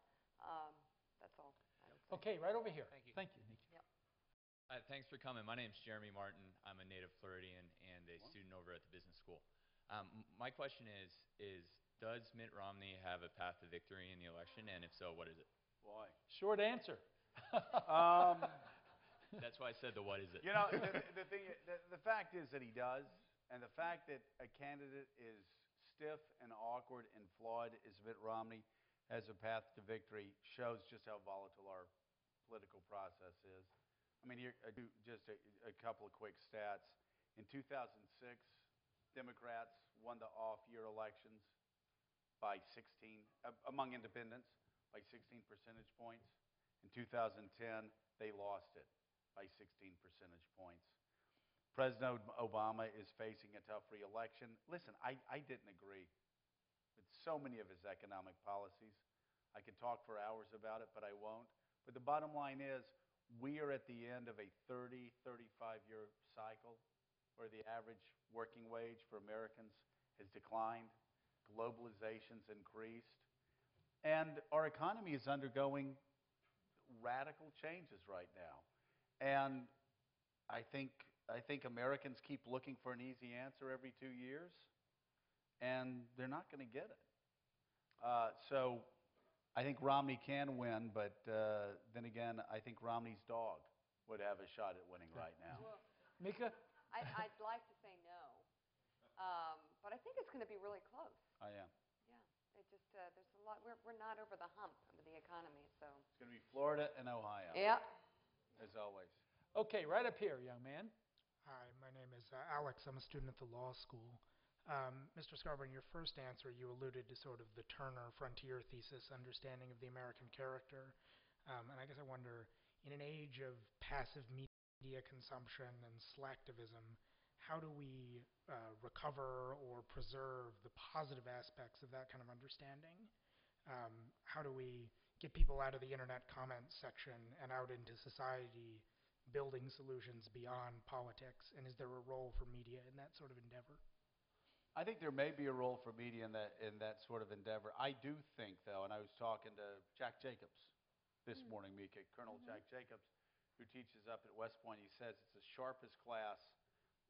That's all I would say. Okay, right over here. Thank you. Thank you, Nikki. Yep. Thanks for coming. My name's Jeremy Martin. I'm a native Floridian and a student over at the business school. My question is does Mitt Romney have a path to victory in the election, and if so, what is it? Why? Short answer. That's why I said the what is it. The fact is that he does, and the fact that a candidate is stiff and awkward and flawed as Mitt Romney has a path to victory shows just how volatile our political process is. I mean, just a couple of quick stats. In 2006, Democrats won the off-year elections by 16, among independents, by 16 percentage points. In 2010, they lost it by 16 percentage points. President Obama is facing a tough re-election. Listen, I didn't agree with so many of his economic policies. I could talk for hours about it, but I won't. But the bottom line is, we are at the end of a 30, 35-year cycle where the average working wage for Americans has declined, globalization's increased, and our economy is undergoing radical changes right now. And I think Americans keep looking for an easy answer every 2 years, and they're not going to get it. So I think Romney can win, but then again, I think Romney's dog would have a shot at winning right now. Well, Mika? I'd like to say no, but I think it's going to be really close. I am. Yeah, it just there's a lot. We're not over the hump of the economy, so. It's going to be Florida and Ohio. Yeah. As always. Okay, right up here, young man. Hi, my name is Alex. I'm a student at the law school. Mr. Scarborough, in your first answer, you alluded to sort of the Turner frontier thesis, understanding of the American character. And I guess I wonder, in an age of passive media consumption and slacktivism, how do we recover or preserve the positive aspects of that kind of understanding? How do we get people out of the internet comment section and out into society, building solutions beyond politics? And is there a role for media in that sort of endeavor? I think there may be a role for media in that sort of endeavor. I do think, though, and I was talking to Jack Jacobs this morning, Mika, Colonel Jack Jacobs, who teaches up at West Point. He says it's the sharpest class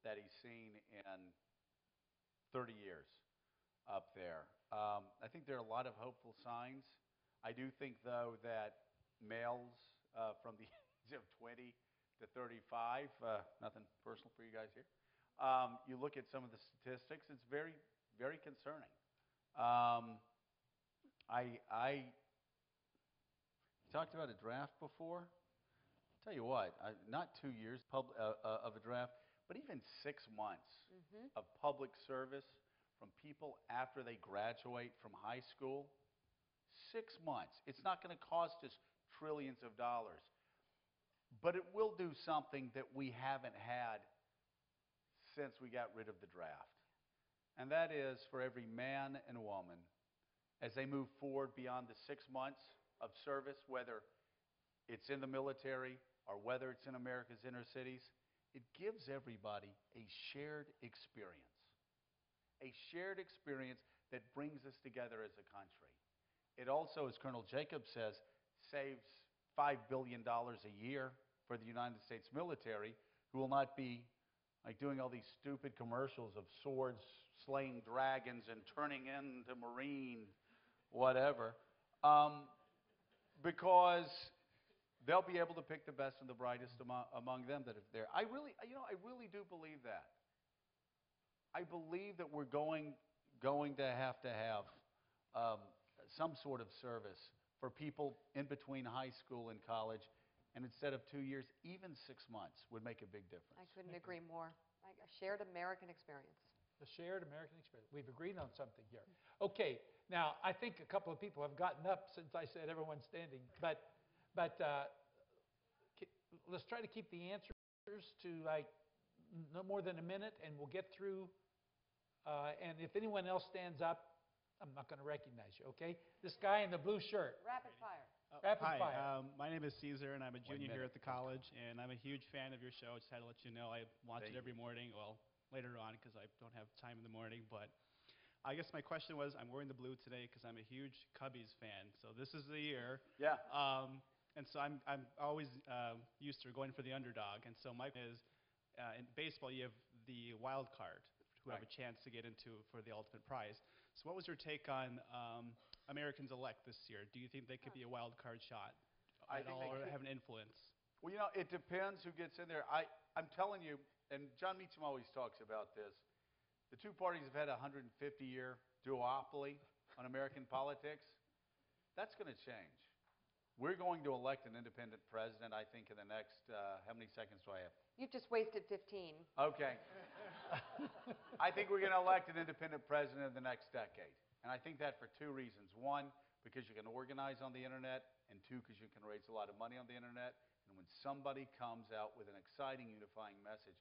that he's seen in 30 years up there. I think there are a lot of hopeful signs. I do think, though, that males from the age of 20 to 35. Nothing personal for you guys here. You look at some of the statistics, it's very, very concerning. I talked about a draft before. Tell you what, not 2 years of a draft, but even 6 months of public service from people after they graduate from high school. 6 months. It's not going to cost us trillions of dollars, but it will do something that we haven't had since we got rid of the draft. And that is for every man and woman, as they move forward beyond the 6 months of service, whether it's in the military or whether it's in America's inner cities, it gives everybody a shared experience. A shared experience that brings us together as a country. It also, as Colonel Jacobs says, saves $5 billion a year for the United States military, who will not be like doing all these stupid commercials of swords slaying dragons and turning into Marine whatever, because they'll be able to pick the best and the brightest among them that are there. I really do believe that. I believe that we're going to have some sort of service for people in between high school and college, and instead of 2 years, even 6 months would make a big difference. I couldn't agree more. Like a shared American experience. The shared American experience. We've agreed on something here. Okay, now I think a couple of people have gotten up since I said everyone's standing, but let's try to keep the answers to like no more than a minute, and we'll get through. And if anyone else stands up, I'm not going to recognize you, okay? This guy in the blue shirt. Rapid fire. Rapid fire. My name is Caesar, and I'm a junior here at the college, and I'm a huge fan of your show. Just had to let you know I watch it every morning. Well, later on because I don't have time in the morning, but I guess my question was, I'm wearing the blue today because I'm a huge Cubbies fan. So this is the year. Yeah. And so I'm always used to going for the underdog. And so my question is, in baseball, you have the wild card who have a chance to get into for the ultimate prize. So what was your take on Americans elect this year? Do you think they could be a wild card shot at all or have an influence? Well, it depends who gets in there. I'm telling you, and John Meacham always talks about this, the two parties have had a 150-year duopoly on American politics. That's going to change. We're going to elect an independent president, I think, in the next, how many seconds do I have? You've just wasted 15. Okay. I think we're going to elect an independent president in the next decade. And I think that for two reasons. One, because you can organize on the internet, and two, because you can raise a lot of money on the internet. And when somebody comes out with an exciting, unifying message,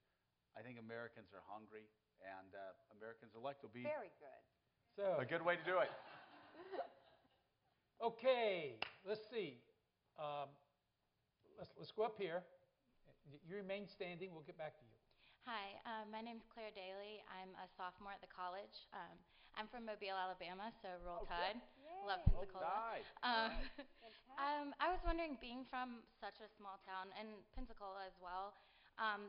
I think Americans are hungry, and Americans elect will be very good. So a good way to do it. Okay, let's see. Let's go up here. You remain standing. We'll get back to you. Hi, my name's Claire Daly. I'm a sophomore at the college. I'm from Mobile, Alabama, so roll tide. Love Pensacola. I was wondering, being from such a small town, and Pensacola as well,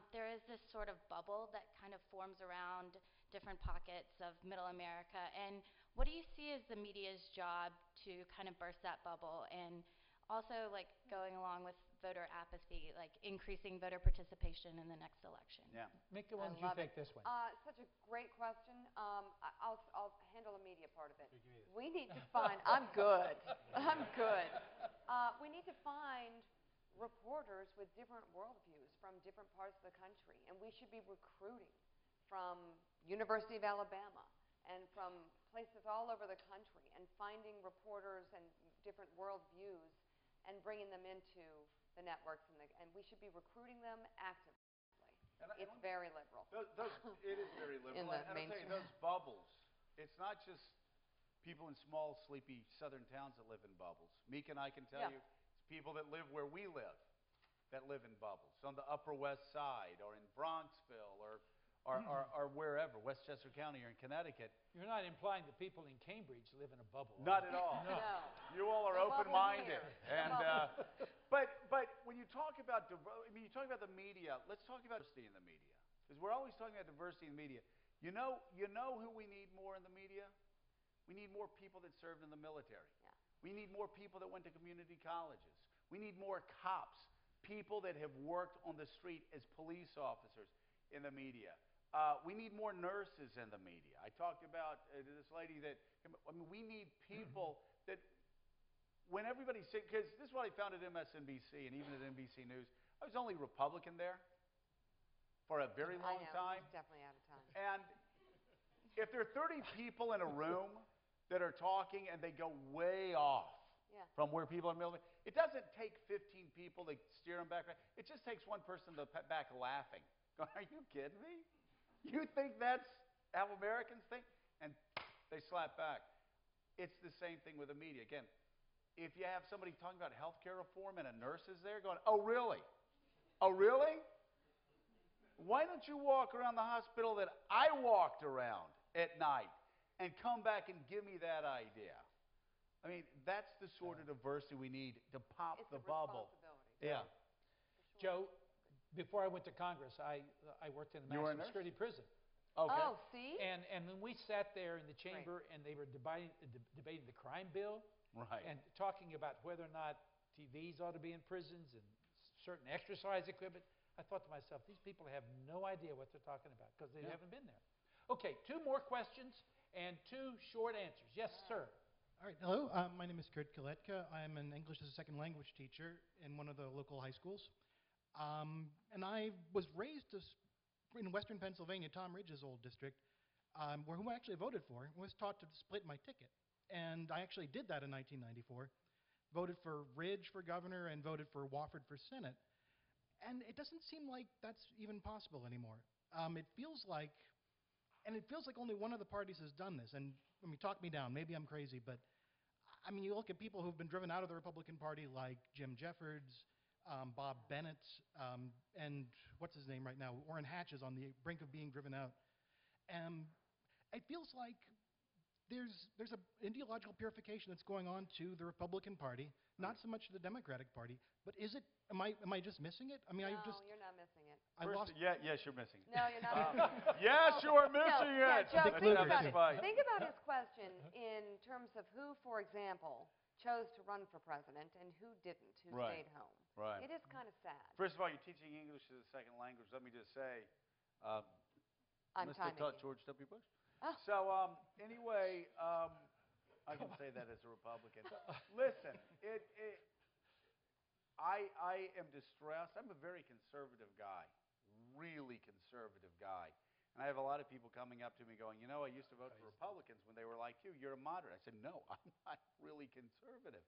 there is this sort of bubble that kind of forms around different pockets of Middle America. And what do you see as the media's job to kind of burst that bubble, and also like going along with voter apathy, like increasing voter participation in the next election? Yeah. Mika, why don't you take this one? Such a great question. I'll handle the media part of it. We need to find, I'm good. I'm good. We need to find reporters with different worldviews from different parts of the country, and we should be recruiting from University of Alabama and from places all over the country and finding reporters and different worldviews and bringing them into the networks, and we should be recruiting them actively. It's very liberal. It is very liberal. In the and I'll tell you, those bubbles, it's not just people in small, sleepy southern towns that live in bubbles. Mika and I can tell you, it's people that live where we live that live in bubbles, on the Upper West Side or in Bronxville or wherever, Westchester County or in Connecticut. You're not implying that people in Cambridge live in a bubble. Not at all. No. You all are open-minded. And but when you talk about you talk about the media, let's talk about diversity in the media, because we're always talking about diversity in the media. You know who we need more in the media? We need more people that served in the military. Yeah. We need more people that went to community colleges. We need more cops, people that have worked on the street as police officers in the media. We need more nurses in the media. I talked about this lady that, I mean, we need people that, when everybody's sick, because this is what I found at MSNBC and even at NBC News, I was only Republican there for a very long time. He's definitely out of time. And if there are 30 people in a room that are talking and they go way off from where people are milling, it doesn't take 15 people to steer them back. It just takes one person to pet back laughing. Going, are you kidding me? You think that's how Americans think? And they slap back. It's the same thing with the media. Again, if you have somebody talking about health care reform and a nurse is there going, oh, really? Oh, really? Why don't you walk around the hospital that I walked around at night and come back and give me that idea? I mean, that's the sort of diversity we need to pop the bubble. Yeah. Joe, before I went to Congress, I worked in the maximum security prison. Okay. Oh, see? And when we sat there in the chamber and they were debating the crime bill and talking about whether or not TVs ought to be in prisons and certain exercise equipment, I thought to myself, these people have no idea what they're talking about because they haven't been there. Okay, 2 more questions and 2 short answers. Yes, sir. All right, hello. My name is Kurt Kaletka. I'm an English as a second language teacher in one of the local high schools. And I was raised in Western Pennsylvania, Tom Ridge's old district, who I actually voted for, was taught to split my ticket. And I actually did that in 1994. Voted for Ridge for governor and voted for Wofford for Senate. And it doesn't seem like that's even possible anymore. It feels like only one of the parties has done this. And I mean, talk me down. Maybe I'm crazy, but I mean, you look at people who've been driven out of the Republican Party like Jim Jeffords, Bob Bennett, and what's his name right now? Orrin Hatch is on the brink of being driven out. It feels like there's an ideological purification that's going on to the Republican Party, not so much the Democratic Party. But is it? Am I just missing it? I mean, no, you're not missing it. Yes, you're missing it. No, you're not missing it. Yes, you are missing it. Joe, think about it. Think about his question in terms of who, for example, chose to run for president and who didn't, who stayed home. Right. It is kind of sad. First of all, you're teaching English as a second language. Let me just say, Mr. George W. Bush. Oh. So anyway, I can say that as a Republican. Listen, I am distressed. I'm a very conservative guy, really conservative guy. And I have a lot of people coming up to me going, you know, I used to vote for Republicans when they were like you. You're a moderate. I said, no, I'm not really conservative.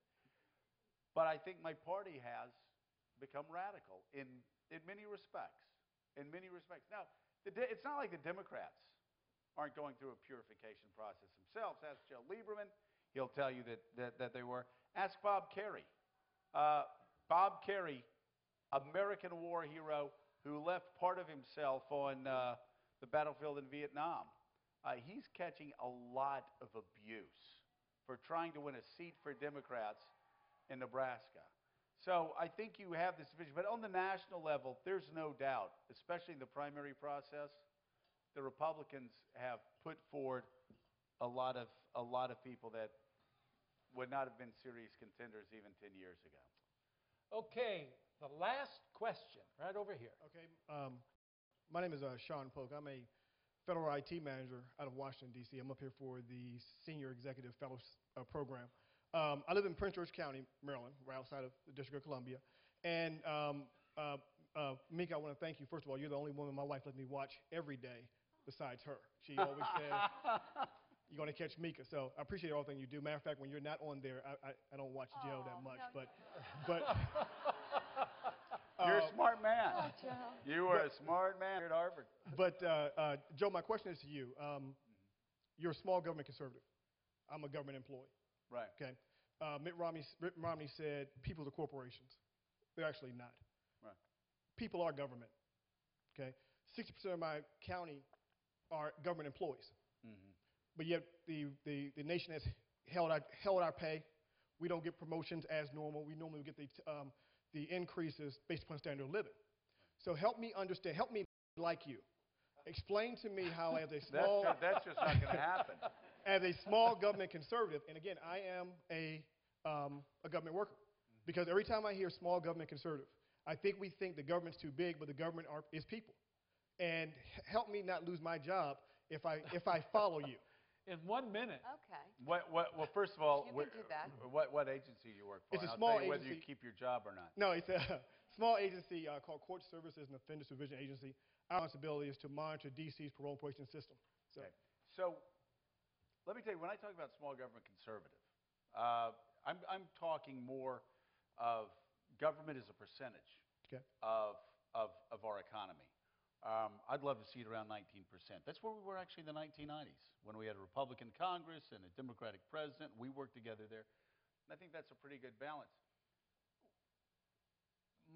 But I think my party has become radical in many respects. In many respects. Now, it's not like the Democrats aren't going through a purification process themselves. Ask Joe Lieberman. He'll tell you that they were. Ask Bob Kerrey. Bob Kerrey, American war hero who left part of himself on the battlefield in Vietnam. He's catching a lot of abuse for trying to win a seat for Democrats in Nebraska. So I think you have this division. But on the national level, there's no doubt, especially in the primary process, the Republicans have put forward a lot of people that would not have been serious contenders even 10 years ago. Okay, the last question, right over here. Okay, my name is Sean Polk. I'm a federal IT manager out of Washington, D.C. I'm up here for the Senior Executive Fellow program. I live in Prince George County, Maryland, right outside of the District of Columbia. And Mika, I want to thank you. First of all, you're the only woman my wife lets me watch every day besides her. She always says, you're going to catch Mika. So I appreciate everything you do. Matter of fact, when you're not on there, I don't watch Joe that much. No, but you're a smart man. Oh, Joe. You are a smart man here at Harvard. But, Joe, my question is to you. You're a small government conservative. I'm a government employee. Right. Okay. Mitt Romney said people are corporations. They're actually not. Right. People are government. Okay. 60% of my county are government employees. Mm-hmm. But yet the nation has held our pay. We don't get promotions as normal. We normally get the increases based upon standard of living. So help me understand. Help me like you. Explain to me how, as a small that's just not going to happen. As a small government conservative, and again, I am a government worker. Because every time I hear small government conservative, I think we think the government's too big, but the government is people. And help me not lose my job if I follow you. In 1 minute. Okay. Well, first of all, You can do that. what agency do you work for? It's a And I'll small tell you whether you agency. keep your job or not. No, it's a small agency called Court Services and Offender Supervision Agency. Our responsibility is to monitor D.C.'s parole enforcement system. So, Okay. So let me tell you, when I talk about small government conservative, I'm talking more of government as a percentage okay. of our economy. I'd love to see it around 19%. That's where we were actually in the 1990s, when we had a Republican Congress and a Democratic president. We worked together there. And I think that's a pretty good balance.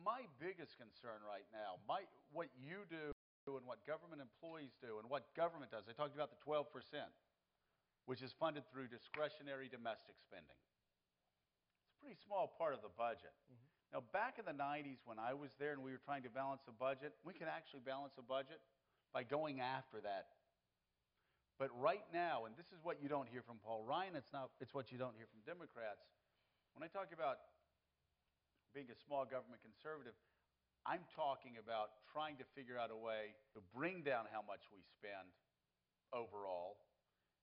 My biggest concern right now, what you do and what government employees do and what government does, I talked about the 12%, which is funded through discretionary domestic spending. It's a pretty small part of the budget. Mm-hmm. Now, back in the 90s when I was there and we were trying to balance the budget, we could actually balance a budget by going after that. But right now, and this is what you don't hear from Paul Ryan, it's what you don't hear from Democrats. When I talk about being a small government conservative, I'm talking about trying to figure out a way to bring down how much we spend overall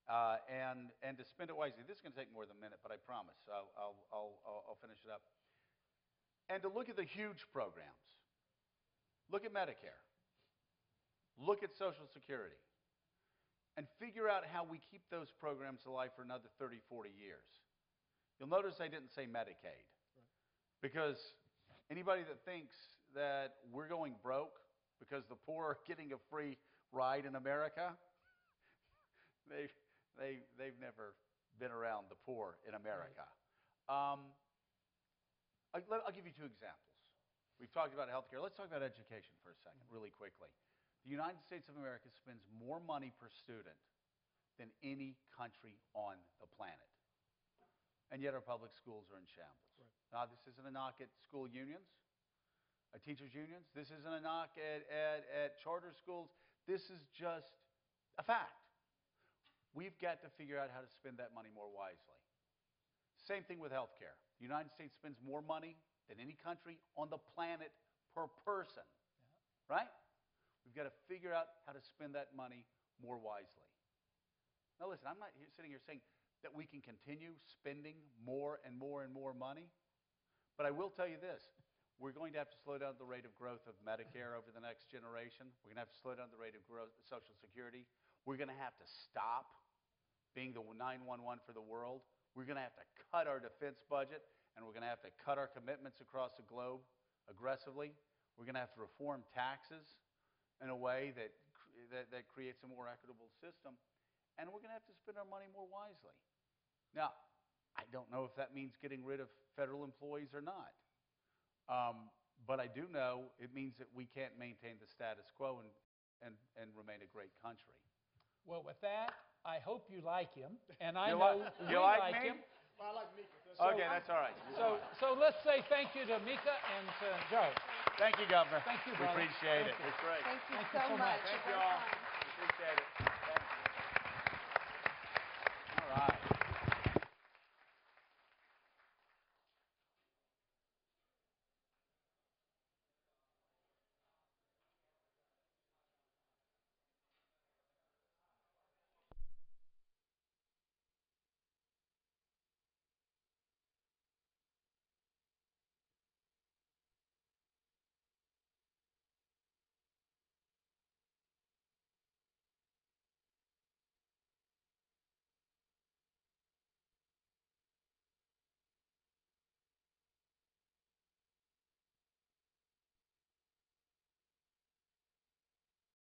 and to spend it wisely. This is going to take more than a minute, but I promise I'll finish it up. And to look at the huge programs. Look at Medicare. Look at Social Security. And figure out how we keep those programs alive for another 30, 40 years. You'll notice I didn't say Medicaid. Right. Because anybody that thinks that we're going broke because the poor are getting a free ride in America, they've never been around the poor in America. Right. I'll give you two examples. We've talked about healthcare. Let's talk about education for a second, really quickly. The United States of America spends more money per student than any country on the planet. And yet our public schools are in shambles. Right. Now, this isn't a knock at school unions, teachers' unions. This isn't a knock at charter schools. This is just a fact. We've got to figure out how to spend that money more wisely. Same thing with healthcare. The United States spends more money than any country on the planet per person, right? We've got to figure out how to spend that money more wisely. Now listen, I'm not sitting here saying that we can continue spending more and more and more money, but I will tell you this. We're going to have to slow down the rate of growth of Medicare over the next generation. We're going to have to slow down the rate of growth of Social Security. We're going to have to stop being the 911 for the world. We're going to have to cut our defense budget, and we're going to have to cut our commitments across the globe aggressively. We're going to have to reform taxes in a way that creates a more equitable system, and we're going to have to spend our money more wisely. Now, I don't know if that means getting rid of federal employees or not, but I do know it means that we can't maintain the status quo and remain a great country. Well, with that, I hope you like him, and I You know like- we you like like me? him. Well, I like Mika. Okay, that's all right. So let's say thank you to Mika and to Joe. Thank you, Governor. Thank you, We brother. appreciate Thank it. you. It's great. Thank you Thank you so so much. much. Thank you Very all. fun. Appreciate it. Thank you. All right.